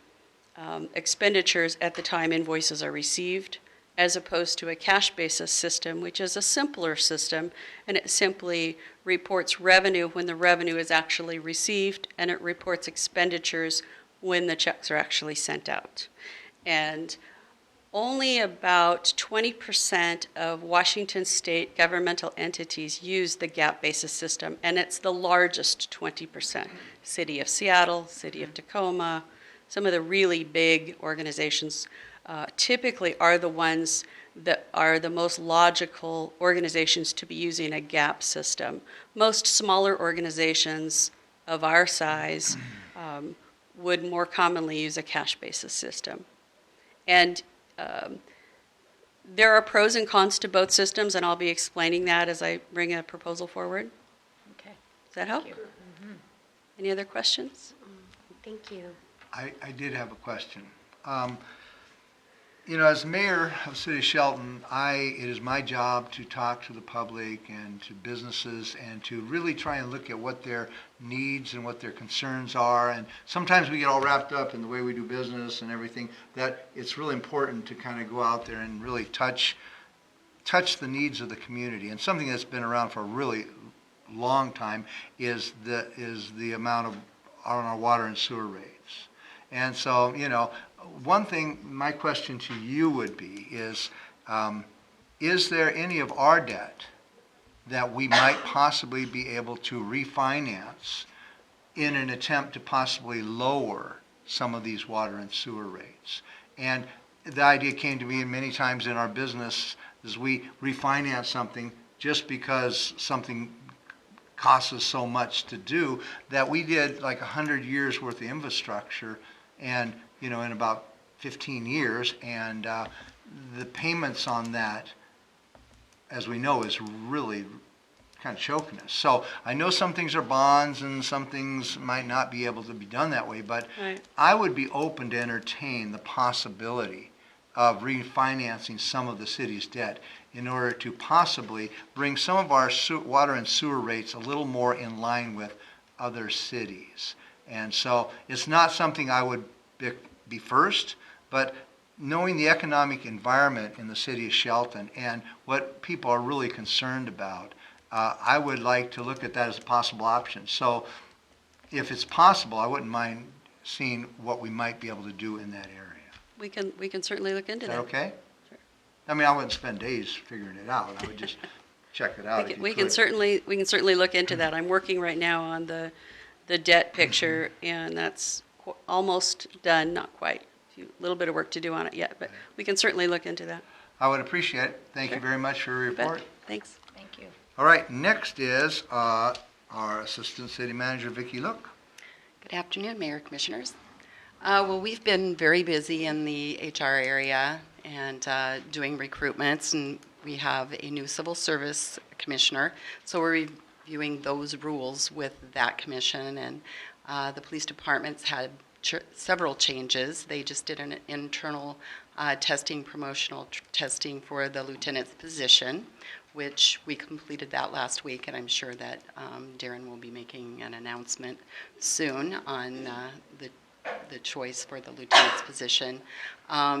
expenditures at the time invoices are received, as opposed to a cash basis system, which is a simpler system, and it simply reports revenue when the revenue is actually received, and it reports expenditures when the checks are actually sent out. And only about 20% of Washington state governmental entities use the GAAP basis system, and it's the largest 20%. City of Seattle, City of Tacoma, some of the really big organizations typically are the ones that are the most logical organizations to be using a GAAP system. Most smaller organizations of our size would more commonly use a cash basis system. And there are pros and cons to both systems, and I'll be explaining that as I bring a proposal forward. Okay. Does that help? Thank you. Any other questions? Thank you. I did have a question. You know, as mayor of the city of Shelton, it is my job to talk to the public and to businesses and to really try and look at what their needs and what their concerns are. And sometimes we get all wrapped up in the way we do business and everything, that it's really important to kind of go out there and really touch the needs of the community. And something that's been around for a really long time is the amount of on our water and sewer rates. And so, you know, one thing, my question to you would be is there any of our debt that we might possibly be able to refinance in an attempt to possibly lower some of these water and sewer rates? And the idea came to me many times in our business is we refinance something just because something costs us so much to do that we did like 100 years worth of infrastructure, and you know, in about 15 years, and the payments on that, as we know, is really kind of choking us. So I know some things are bonds and some things might not be able to be done that way, but Right. I would be open to entertain the possibility of refinancing some of the city's debt in order to possibly bring some of our water and sewer rates a little more in line with other cities. And so it's not something I would be first, but knowing the economic environment in the city of Shelton and what people are really concerned about, I would like to look at that as a possible option. So if it's possible, I wouldn't mind seeing what we might be able to do in that area. We can certainly look into Is that. that okay? Sure. I mean, I wouldn't spend days figuring it out. I would just check it out if you We can could. certainly look into that. I'm working right now on the debt picture, and that's almost done, not quite. A little bit of work to do on it yet, but we can certainly look into that. I would appreciate it. Thank you Sure. very much for your You bet. report. Thanks. Thank you. All right, next is our Assistant City Manager, Vicki Look. Good afternoon, Mayor, Commissioners. Well, we've been very busy in the HR area and doing recruitments, and we have a new Civil Service Commissioner, so we're reviewing those rules with that commission, and the police department's had several changes. They just did an internal testing, promotional testing for the lieutenant's position, which we completed that last week, and I'm sure that Darren will be making an announcement soon on the choice for the lieutenant's position.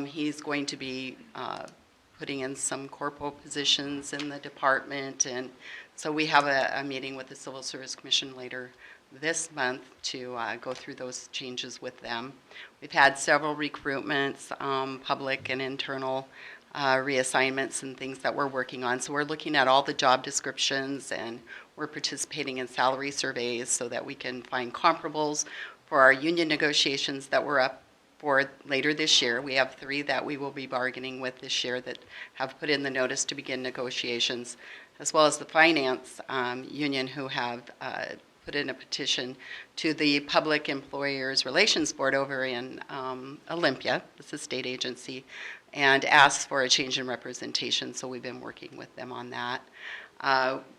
He's going to be putting in some corporal positions in the department, and so we have a meeting with the Civil Service Commission later this month to go through those changes with them. We've had several recruitments, public and internal reassignments and things that we're working on. So we're looking at all the job descriptions, and we're participating in salary surveys so that we can find comparables for our union negotiations that we're up for later this year. We have 3 that we will be bargaining with this year that have put in the notice to begin negotiations, as well as the finance union who have put in a petition to the Public Employers Relations Board over in Olympia, it's a state agency, and asked for a change in representation, so we've been working with them on that.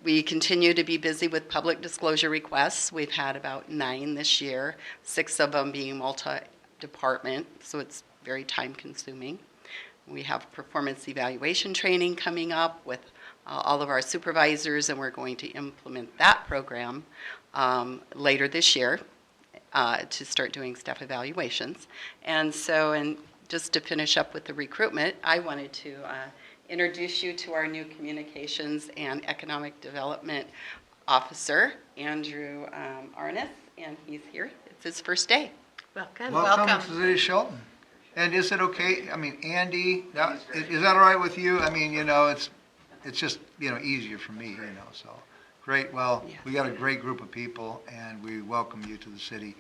We continue to be busy with public disclosure requests. We've had about 9 this year, 6 of them being multi-department, so it's very time-consuming. We have performance evaluation training coming up with all of our supervisors, and we're going to implement that program later this year to start doing staff evaluations. And so, and just to finish up with the recruitment, I wanted to introduce you to our new Communications and Economic Development Officer, Andrew Arness, and he's here. It's his first day. Welcome. Welcome to the city of Shelton. And is it okay, I mean, Andy, is that all right with you? I mean, it's just, easier for me, so. Great, well, we got a great group of people, and we welcome you to the city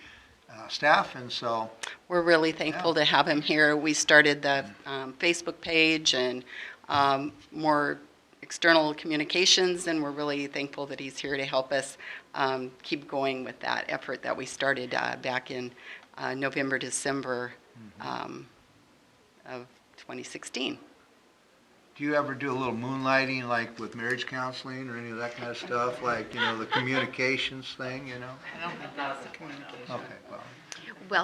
staff, and so. We're really thankful to have him here. We started the Facebook page and more external communications, and we're really thankful that he's here to help us keep going with that effort that we started back in November, December of 2016. Do you ever do a little moonlighting, like with marriage counseling or any of that kind of stuff, like, the communications thing, I don't think that's the communication. Okay, well,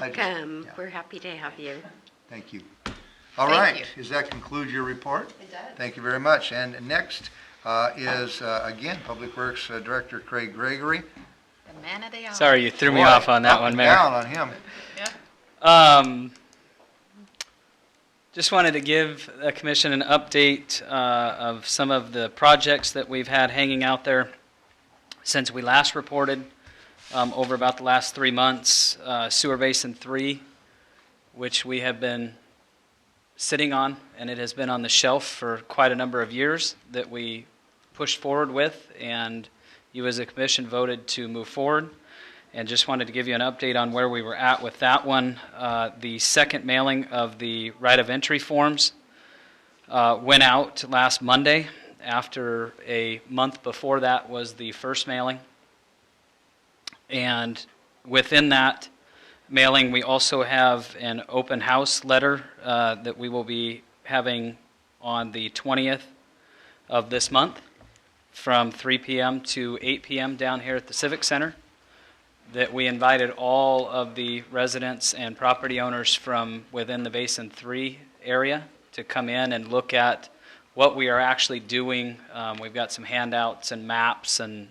Welcome. yeah. We're happy to have you. thank you. All Thank right, you. does that conclude your report? It does. Thank you very much. And next is, again, Public Works Director Craig Gregory. The man of the hour. Sorry, you threw me Boy, off on that up one, and Mayor. down on him. Yeah. Just wanted to give the commission an update of some of the projects that we've had hanging out there since we last reported over about the last 3 months. Sewer Basin 3, which we have been sitting on, and it has been on the shelf for quite a number of years, that we pushed forward with, and you as a commission voted to move forward. And just wanted to give you an update on where we were at with that one. The second mailing of the right of entry forms went out last Monday, after a month before that was the first mailing. And within that, mailing, we also have an open house letter that we will be having on the 20th of this month from 3 p.m. to 8 p.m. down here at the Civic Center, that we invited all of the residents and property owners from within the Basin 3 area to come in and look at what we are actually doing. We've got some handouts and maps and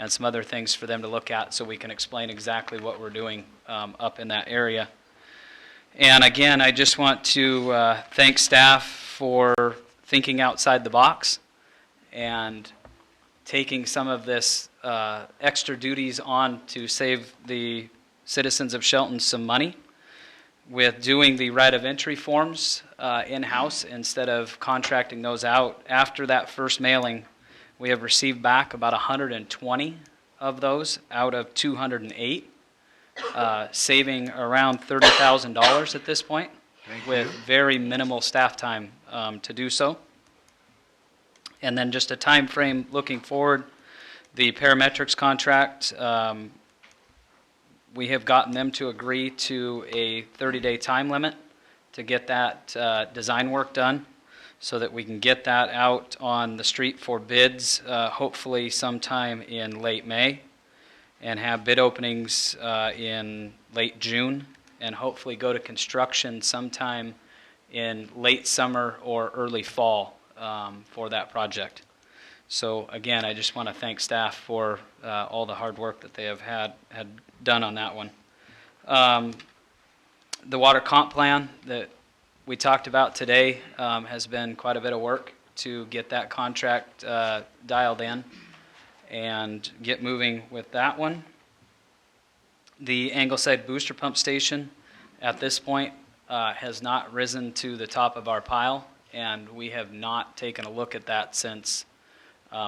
some other things for them to look at so we can explain exactly what we're doing up in that area. And again, I just want to thank staff for thinking outside the box and taking some of this extra duties on to save the citizens of Shelton some money with doing the right of entry forms in-house instead of contracting those out. After that first mailing, we have received back about 120 of those out of 208, saving around $30,000 at this point with very minimal staff time to do so. And then just a time frame looking forward, the parametrics contract, we have gotten them to agree to a 30-day time limit to get that design work done so that we can get that out on the street for bids, hopefully sometime in late May, and have bid openings in late June, and hopefully go to construction sometime in late summer or early fall for that project. So again, I just want to thank staff for all the hard work that they have had done on that one. The water comp plan that we talked about today has been quite a bit of work to get that contract dialed in and get moving with that one. The Angleside booster pump station at this point has not risen to the top of our pile, and we have not taken a look at that since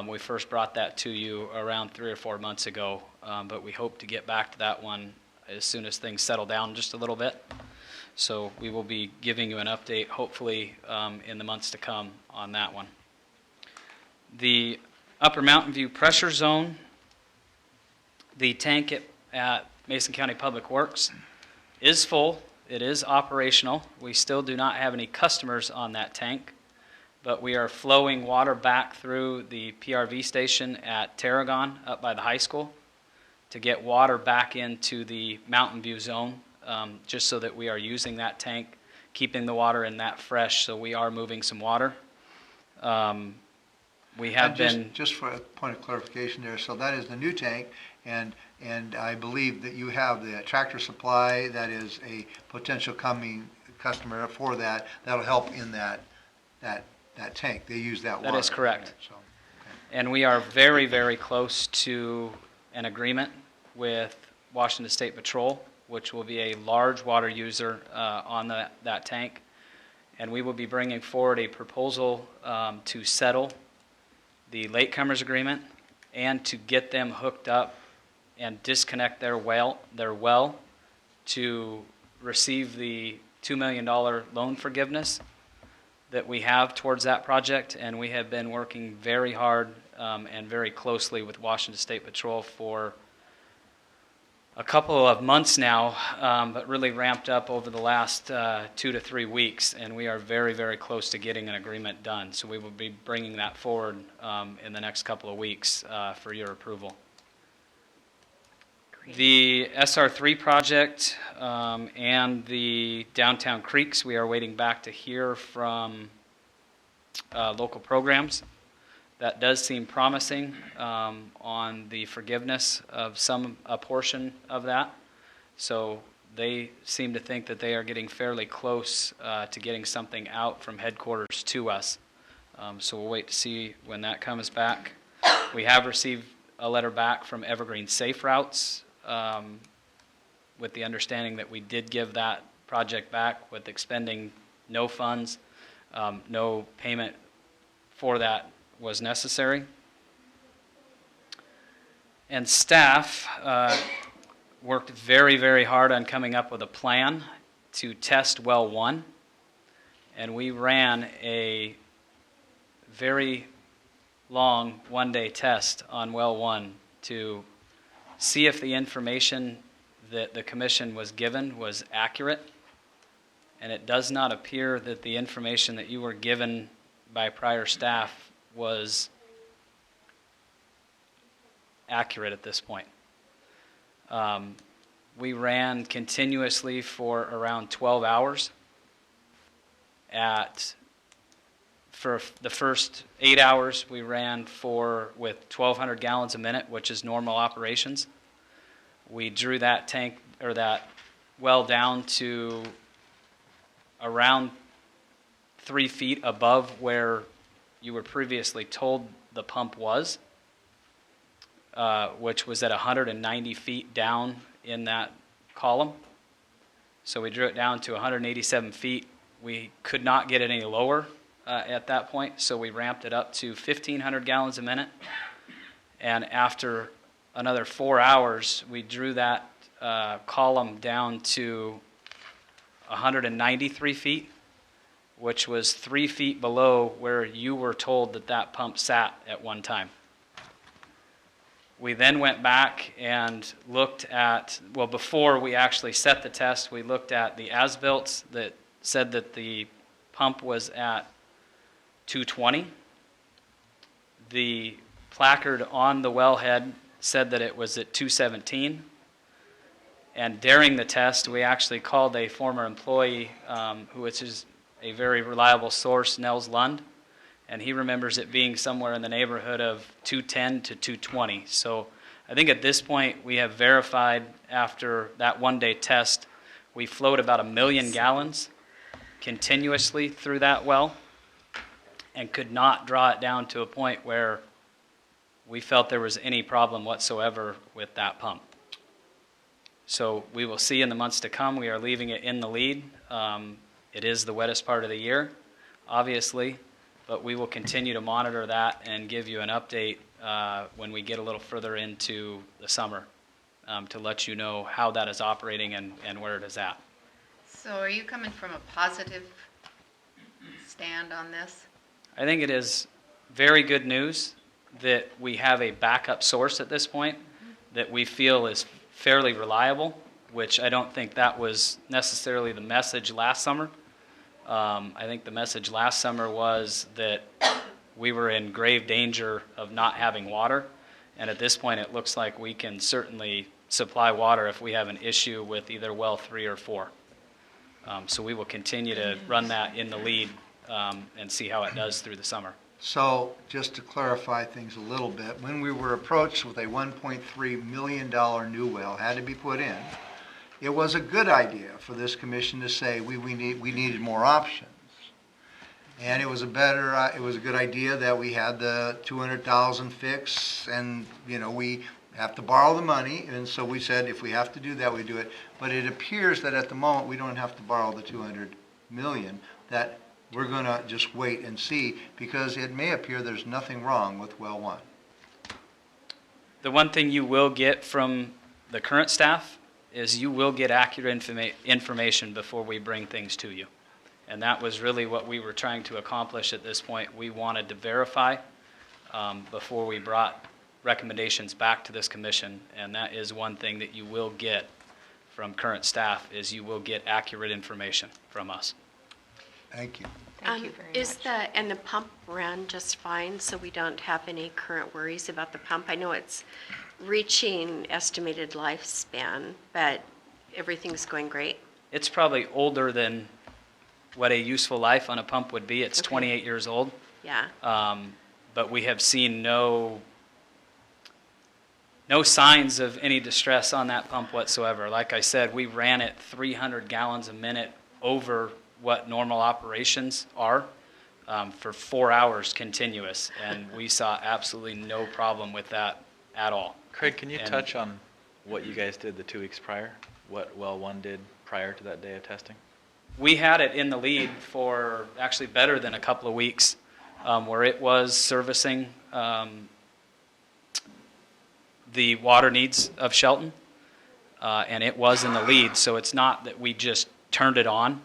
we first brought that to you around 3 or 4 months ago, but we hope to get back to that one as soon as things settle down just a little bit. So we will be giving you an update, hopefully, in the months to come on that one. The Upper Mountain View pressure zone, the tank at Mason County Public Works is full. It is operational. We still do not have any customers on that tank, but we are flowing water back through the PRV station at Tarragon up by the high school to get water back into the Mountain View zone, just so that we are using that tank, keeping the water in that fresh, so we are moving some water. We have been... Just for a point of clarification there, so that is the new tank, and I believe that you have the Tractor Supply that is a potential coming customer for that. That'll help in that tank. They use that water. That is correct. So, okay. And we are very, very close to an agreement with Washington State Patrol, which will be a large water user on that tank. And we will be bringing forward a proposal to settle the latecomers agreement and to get them hooked up and disconnect their well to receive the $2 million loan forgiveness that we have towards that project. And we have been working very hard and very closely with Washington State Patrol for a couple of months now, but really ramped up over the last 2 to 3 weeks, and we are very, very close to getting an agreement done. So we will be bringing that forward in the next couple of weeks for your approval. Great. The SR3 project and the Downtown Creeks, we are waiting back to hear from local programs. That does seem promising on the forgiveness of a portion of that. So they seem to think that they are getting fairly close to getting something out from headquarters to us. So we'll wait to see when that comes back. We have received a letter back from Evergreen Safe Routes with the understanding that we did give that project back with expending no funds, no payment for that was necessary. And staff worked very, very hard on coming up with a plan to test well 1. And we ran a very long one-day test on well 1 to see if the information that the commission was given was accurate, and it does not appear that the information that you were given by prior staff was accurate at this point. We ran continuously for around 12 hours. For the first 8 hours, we ran with 1,200 gallons a minute, which is normal operations. We drew that tank or that well down to around 3 feet above where you were previously told the pump was, which was at 190 feet down in that column. So we drew it down to 187 feet. We could not get it any lower at that point, so we ramped it up to 1,500 gallons a minute. And after another 4 hours, we drew that column down to 193 feet, which was 3 feet below where you were told that that pump sat at one time. We then went back and looked at, well, before we actually set the test, we looked at the as-built that said that the pump was at 220. The placard on the wellhead said that it was at 217. And during the test, we actually called a former employee, which is a very reliable source, Nels Lund, and he remembers it being somewhere in the neighborhood of 210 to 220. So I think at this point we have verified after that one-day test, we flowed about 1 million gallons continuously through that well and could not draw it down to a point where we felt there was any problem whatsoever with that pump. So we will see in the months to come. We are leaving it in the lead. It is the wettest part of the year, obviously, but we will continue to monitor that and give you an update when we get a little further into the summer to let you know how that is operating and where it is at. So are you coming from a positive stand on this? I think it is very good news that we have a backup source at this point that we feel is fairly reliable, which I don't think that was necessarily the message last summer. I think the message last summer was that we were in grave danger of not having water, and at this point it looks like we can certainly supply water if we have an issue with either well 3 or 4. So we will continue to run that in the lead and see how it does through the summer. So, just to clarify things a little bit, when we were approached with a $1.3 million new well had to be put in, it was a good idea for this commission to say we needed more options. And it was a good idea that we had the 200,000 fix, and we have to borrow the money, and so we said if we have to do that, we do it. But it appears that at the moment we don't have to borrow the 200 million, that we're going to just wait and see, because it may appear there's nothing wrong with well 1. The one thing you will get from the current staff is you will get accurate information before we bring things to you. And that was really what we were trying to accomplish at this point. We wanted to verify before we brought recommendations back to this commission, and that is one thing that you will get from current staff, is you will get accurate information from us. Thank you. Thank you very much. And the pump ran just fine, so we don't have any current worries about the pump. I know it's reaching estimated lifespan, but everything's going great. It's probably older than what a useful life on a pump would be. It's Okay. 28 years old. Yeah. But we have seen no signs of any distress on that pump whatsoever. Like I said, we ran it 300 gallons a minute over what normal operations are for 4 hours continuous, and we saw absolutely no problem with that at all. Craig, can you touch on what you guys did the 2 weeks prior? What well 1 did prior to that day of testing? We had it in the lead for actually better than a couple of weeks, where it was servicing the water needs of Shelton, and it was in the lead. So it's not that we just turned it on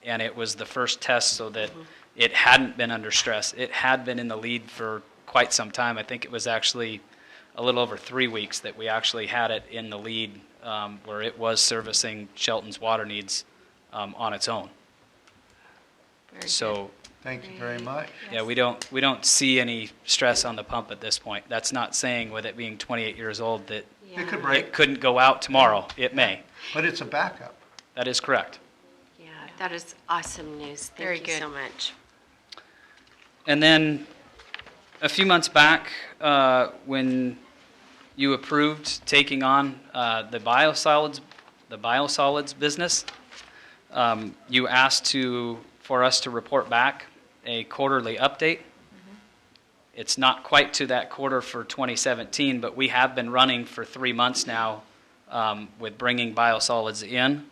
and it was the first test so that it hadn't been under stress. It had been in the lead for quite some time. I think it was actually a little over 3 weeks that we actually had it in the lead, where it was servicing Shelton's water needs on its own. Very good. So, Thank you very much. yeah, we don't see any stress on the pump at this point. That's not saying with it being 28 years old that Yeah. It could it break, couldn't go out tomorrow. It may. but it's a backup. That is correct. Yeah, that is awesome news. Very Thank you good. so much. And then a few months back, when you approved taking on the biosolids business, you asked for us to report back a quarterly update. It's not quite to that quarter for 2017, but we have been running for 3 months now with bringing biosolids in.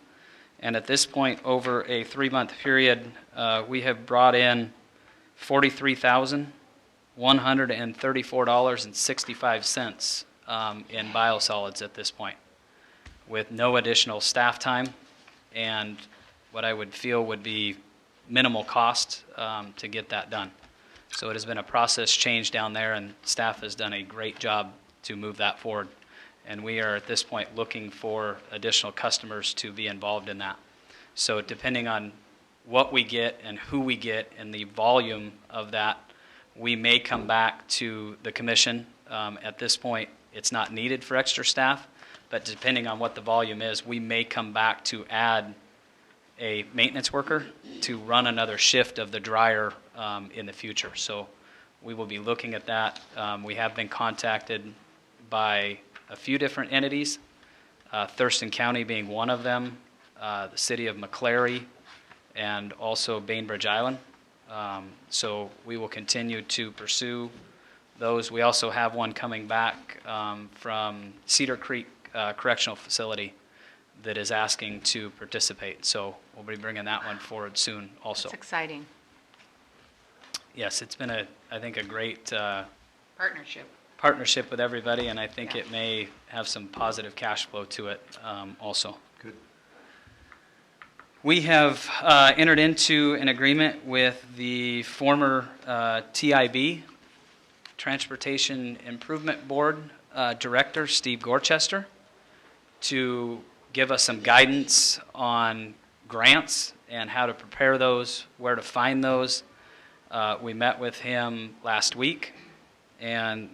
And at this point, over a 3-month period, we have brought in $43,134.65 in biosolids at this point, with no additional staff time and what I would feel would be minimal cost to get that done. So it has been a process change down there, and staff has done a great job to move that forward. And we are at this point looking for additional customers to be involved in that. So depending on what we get and who we get and the volume of that, we may come back to the commission. At this point, it's not needed for extra staff, but depending on what the volume is, we may come back to add a maintenance worker to run another shift of the dryer in the future. So we will be looking at that. We have been contacted by a few different entities, Thurston County being one of them, the city of McClary, and also Bainbridge Island. So we will continue to pursue those. We also have one coming back from Cedar Creek Correctional Facility that is asking to participate. So we'll be bringing that one forward soon also. It's exciting. Yes, it's been, I think, a great Partnership. with everybody, and I think Yeah. it may have some positive cash flow to it also. Good. We have entered into an agreement with the former TIB, Transportation Improvement Board Director, Steve Gorchester, to give us some guidance on grants and how to prepare those, where to find those. We met with him last week, and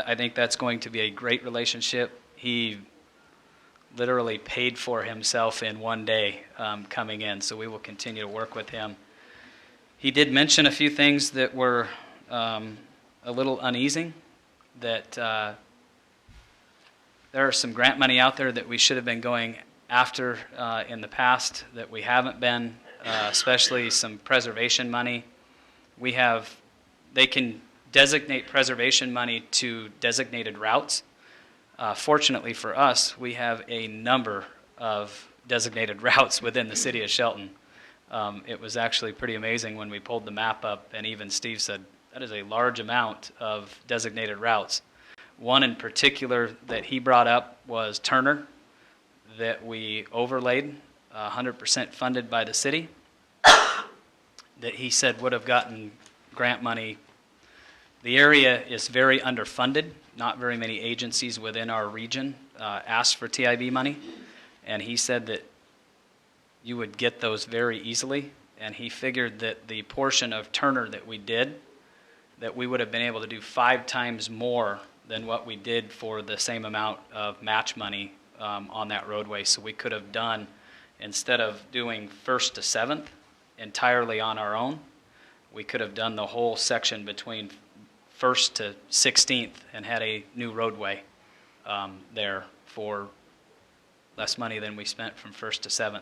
I think that's going to be a great relationship. He literally paid for himself in one day coming in, so we will continue to work with him. He did mention a few things that were a little uneasy, that there are some grant money out there that we should have been going after in the past that we haven't been, especially some preservation money. They can designate preservation money to designated routes. Fortunately for us, we have a number of designated routes within the city of Shelton. It was actually pretty amazing when we pulled the map up, and even Steve said, that is a large amount of designated routes. One in particular that he brought up was Turner, that we overlaid, 100% funded by the city, that he said would have gotten grant money. The area is very underfunded. Not very many agencies within our region asked for TIB money, and he said that you would get those very easily, and he figured that the portion of Turner that we did, that we would have been able to do 5 times more than what we did for the same amount of match money on that roadway. So we could have done, instead of doing 1st to 7th entirely on our own, we could have done the whole section between 1st to 16th and had a new roadway there for less money than we spent from 1st to 7th.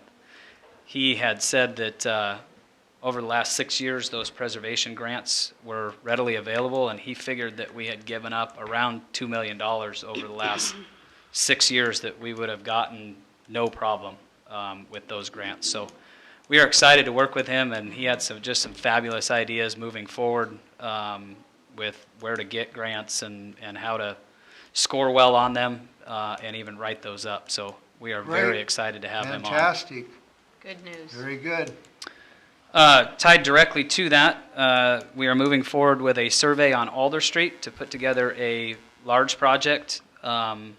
He had said that over the last 6 years, those preservation grants were readily available, and he figured that we had given up around $2 million over the last 6 years that we would have gotten no problem with those grants. So we are excited to work with him, and he had just some fabulous ideas moving forward with where to get grants and how to score well on them and even write those up. So we are very Great. excited to have him on. Fantastic. Good news. Very good. Tied directly to that, we are moving forward with a survey on Alder Street to put together a large project from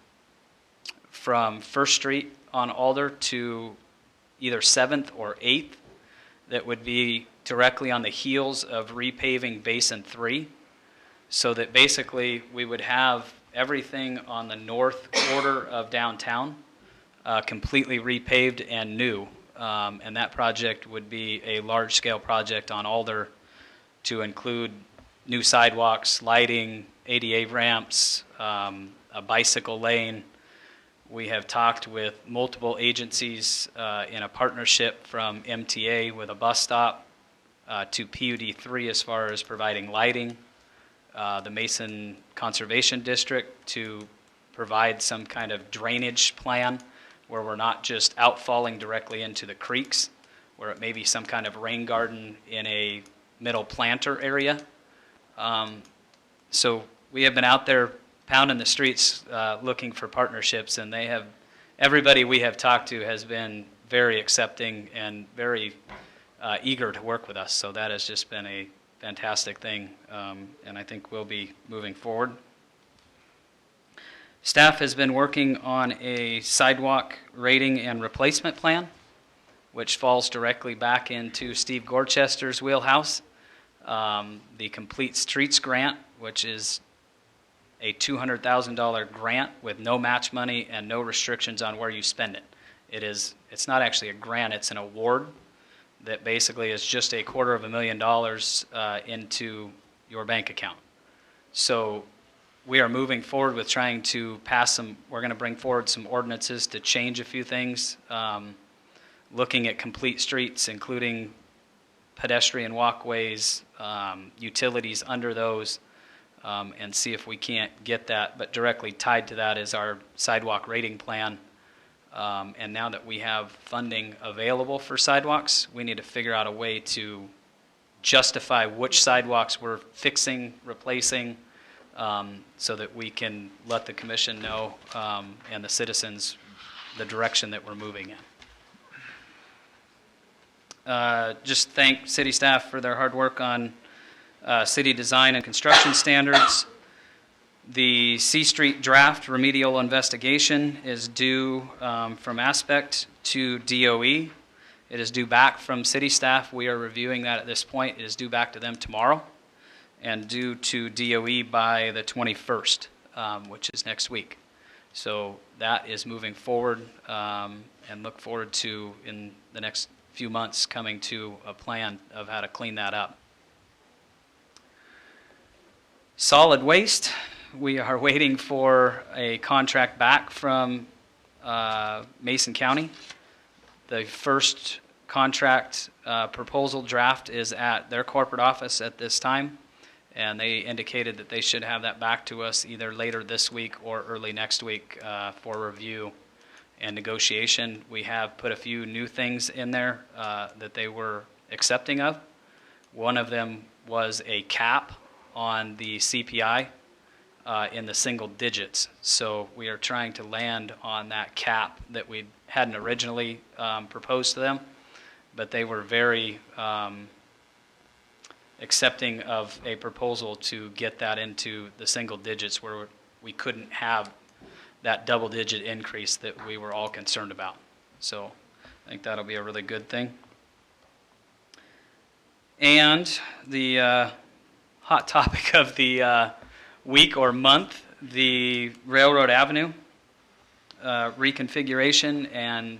First Street on Alder to either 7th or 8th that would be directly on the heels of repaving Basin 3, so that basically we would have everything on the north quarter of downtown completely repaved and new. And that project would be a large-scale project on Alder to include new sidewalks, lighting, ADA ramps, a bicycle lane. We have talked with multiple agencies in a partnership from MTA with a bus stop to PUD 3 as far as providing lighting, the Mason Conservation District to provide some kind of drainage plan where we're not just outfalling directly into the creeks, where it may be some kind of rain garden in a middle planter area. So we have been out there pounding the streets looking for partnerships, and everybody we have talked to has been very accepting and very eager to work with us. So that has just been a fantastic thing, and I think we'll be moving forward. Staff has been working on a sidewalk rating and replacement plan, which falls directly back into Steve Gorchester's wheelhouse. The Complete Streets Grant, which is a $200,000 grant with no match money and no restrictions on where you spend it. It's not actually a grant, it's an award that basically is just $250,000 into your bank account. So we are moving forward with trying to we're going to bring forward some ordinances to change a few things, looking at complete streets, including pedestrian walkways, utilities under those, and see if we can't get that. But directly tied to that is our sidewalk rating plan. And now that we have funding available for sidewalks, we need to figure out a way to justify which sidewalks we're fixing, replacing, so that we can let the commission know and the citizens the direction that we're moving in. Just thank city staff for their hard work on city design and construction standards. The C Street draft remedial investigation is due from Aspect to DOE. It is due back from city staff. We are reviewing that at this point. It is due back to them tomorrow and due to DOE by the 21st, which is next week. So that is moving forward, and look forward to, in the next few months, coming to a plan of how to clean that up. Solid waste, we are waiting for a contract back from Mason County. The first contract proposal draft is at their corporate office at this time, and they indicated that they should have that back to us either later this week or early next week for review and negotiation. We have put a few new things in there that they were accepting of. One of them was a cap on the CPI in the single digits. So we are trying to land on that cap that we hadn't originally proposed to them, but they were very accepting of a proposal to get that into the single digits where we couldn't have that double-digit increase that we were all concerned about. So I think that'll be a really good thing. And the hot topic of the week or month, the Railroad Avenue reconfiguration and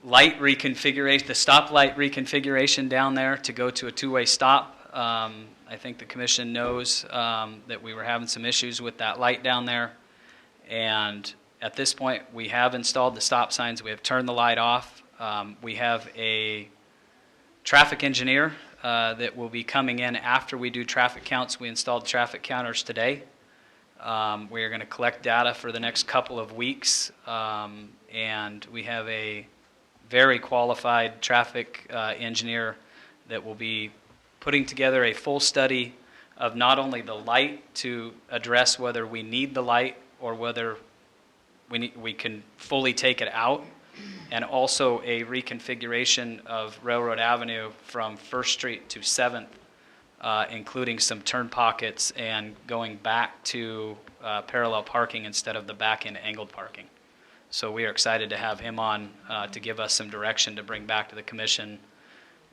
light reconfiguration, the stoplight reconfiguration down there to go to a two-way stop. I think the commission knows that we were having some issues with that light down there. And at this point, we have installed the stop signs. We have turned the light off. We have a traffic engineer that will be coming in after we do traffic counts. We installed traffic counters today. We are going to collect data for the next couple of weeks. And we have a very qualified traffic engineer that will be putting together a full study of not only the light to address whether we need the light or whether we can fully take it out, and also a reconfiguration of Railroad Avenue from 1st Street to 7th including some turn pockets and going back to parallel parking instead of the back-end angled parking. So we are excited to have him on to give us some direction to bring back to the commission.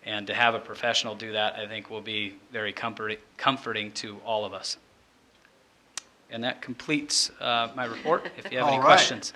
And to have a professional do that, I think, will be very comforting to all of us. And that completes my report. If you have any All right. questions.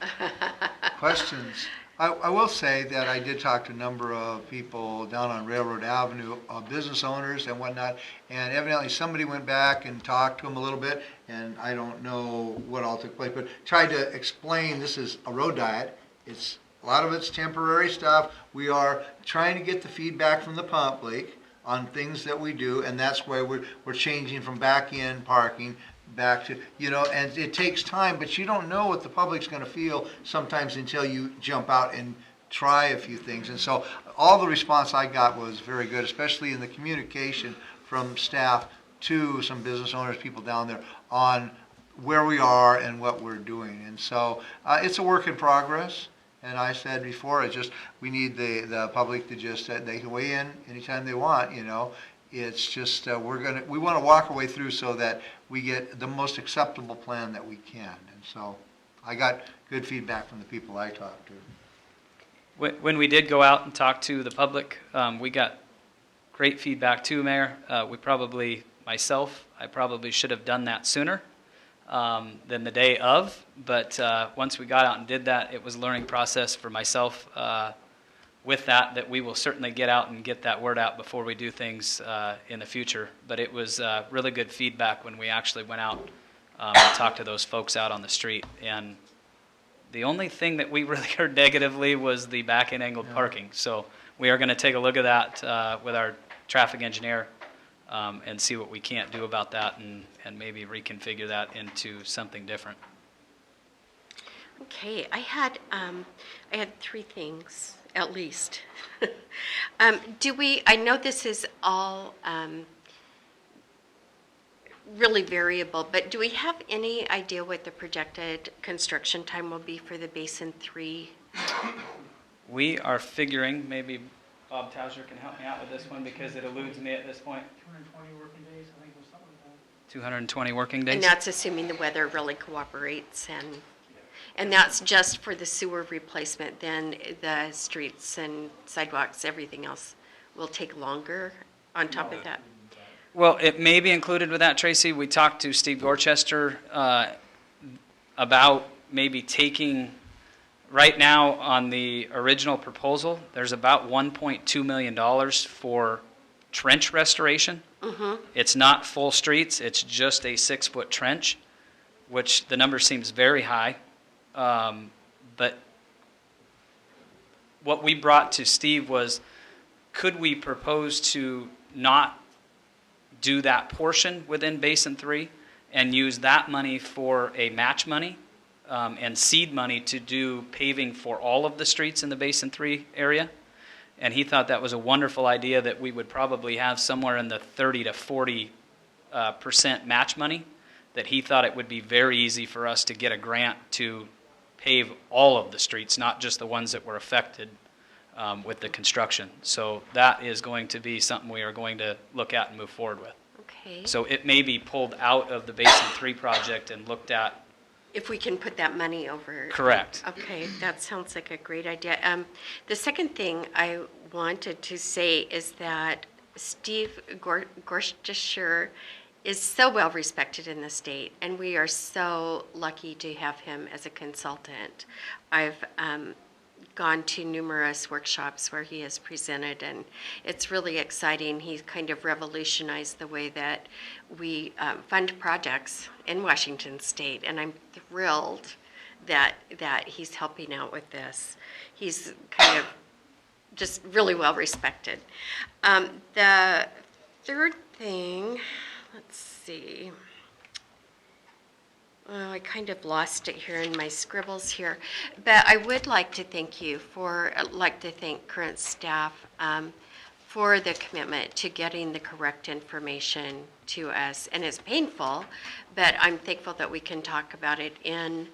Questions? I will say that I did talk to a number of people down on Railroad Avenue, business owners and whatnot, and evidently somebody went back and talked to them a little bit, and I don't know what all took place, but tried to explain this is a road diet. It's a lot of it's temporary stuff. We are trying to get the feedback from the public on things that we do, and that's why we're changing from back-in parking back to, and it takes time, but you don't know what the public's going to feel sometimes until you jump out and try a few things. And so all the response I got was very good, especially in the communication from staff to some business owners, people down there, on where we are and what we're doing. And so it's a work in progress. And I said before, we need the public to just, they can weigh in anytime they want, It's just, we want to walk our way through so that we get the most acceptable plan that we can. And so I got good feedback from the people I talked to. When we did go out and talk to the public, we got great feedback too, Mayor. I probably should have done that sooner than the day of. But once we got out and did that, it was a learning process for myself with that we will certainly get out and get that word out before we do things in the future. But it was really good feedback when we actually went out and talked to those folks out on the street. And the only thing that we really heard negatively was the back-end angled parking. So we are going to take a look at that with our traffic engineer and see what we can't do about that and maybe reconfigure that into something different. Okay, I had 3 things. At least. I know this is all really variable, but do we have any idea what the projected construction time will be for the Basin 3? We are figuring, maybe Bob Tauser can help me out with this one because it eludes me at this point. 220 working days, I think it was something like that. 220 working days? And that's assuming the weather really cooperates and that's just for the sewer replacement. Then the streets and sidewalks, everything else will take longer on top of that. Well, it may be included with that, Tracy. We talked to Steve Gorchester about maybe taking, right now on the original proposal, there's about $1.2 million for trench restoration. Mm-hmm. It's not full streets, it's just a 6-foot trench, which the number seems very high. But what we brought to Steve was, could we propose to not do that portion within Basin 3 and use that money for a match money and seed money to do paving for all of the streets in the Basin 3 area? And he thought that was a wonderful idea, that we would probably have somewhere in the 30 to 40% match money, that he thought it would be very easy for us to get a grant to pave all of the streets, not just the ones that were affected with the construction. So that is going to be something we are going to look at and move forward with. Okay. So it may be pulled out of the Basin 3 project and looked at. If we can put that money over. Correct. Okay, that sounds like a great idea. The second thing I wanted to say is that Steve Gorchester is so well respected in the state, and we are so lucky to have him as a consultant. I've gone to numerous workshops where he has presented, and it's really exciting. He's kind of revolutionized the way that we fund projects in Washington State, and I'm thrilled that he's helping out with this. He's kind of just really well respected. The third thing, let's see. Oh, I kind of lost it here in my scribbles here, but I would like to thank current staff for the commitment to getting the correct information to us. And it's painful, but I'm thankful that we can talk about it in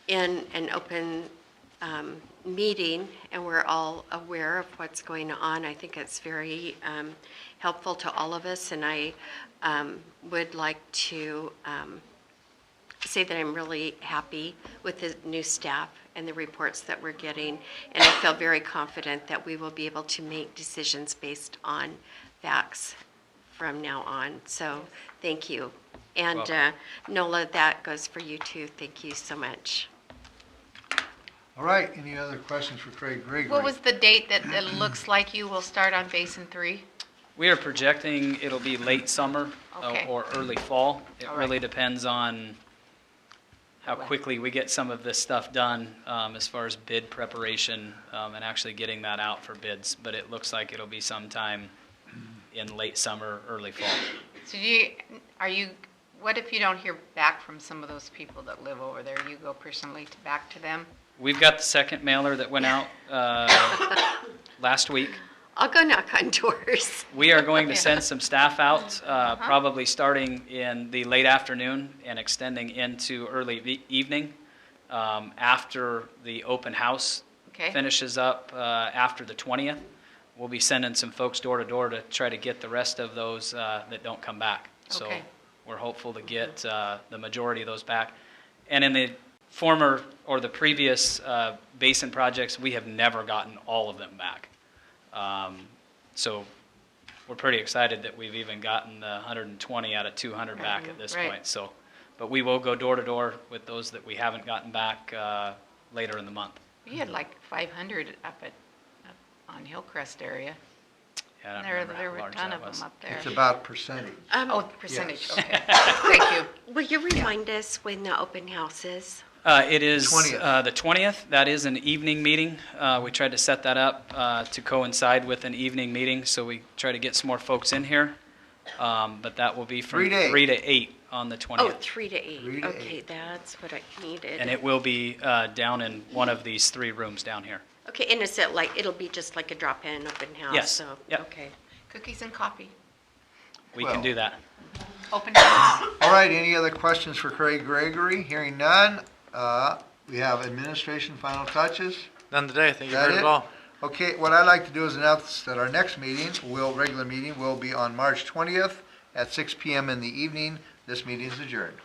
an open, meeting and we're all aware of what's going on. I think it's very helpful to all of us, and I would like to say that I'm really happy with the new staff and the reports that we're getting, and I feel very confident that we will be able to make decisions based on facts from now on. So thank you. And Nola, that goes for you too. Thank you so much. All right, any other questions for Craig Gregory? What was the date that it looks like you will start on Basin 3? We are projecting it'll be late summer Okay. or early fall. It All right. really depends on how quickly we get some of this stuff done as far as bid preparation and actually getting that out for bids. But it looks like it'll be sometime in late summer, early fall. So what if you don't hear back from some of those people that live over there? You go personally back to them? We've got the second mailer that went out last week. I'll go knock on doors. We are going to send some staff out, probably starting in the late afternoon and extending into early evening after the open house Okay. finishes up after the 20th. We'll be sending some folks door to door to try to get the rest of those that don't come back. So Okay. we're hopeful to get the majority of those back. And in the former or the previous basin projects, we have never gotten all of them back. So we're pretty excited that we've even gotten the 120 out of 200 back at this Right. point. So, but we will go door to door with those that we haven't gotten back later in the month. We had like 500 up on Hillcrest area. Yeah, I don't There remember there how were a large ton that of them was. up there. It's about percentage. Oh, percentage, Yes. okay. Thank you. Will you remind us when the open house is? It is 20th. the 20th. That is an evening meeting. We tried to set that up to coincide with an evening meeting, so we try to get some more folks in here. But that will be from 3 to 8. 3 to 8 on the 20th. Oh, 3 to 8. 3 to Okay, 8. that's what I needed. And it will be down in one of these 3 rooms down here. Okay, and is it like, it'll be just like a drop-in open house? Yes, So, yep. okay. Cookies and coffee. We Well. can do that. Open house. All right, any other questions for Craig Gregory? Hearing none, we have administration final touches. None today, I think you That heard it? it all. Okay, what I'd like to do is announce that our next meeting, regular meeting, will be on March 20th at 6 p.m. in the evening. This meeting is adjourned.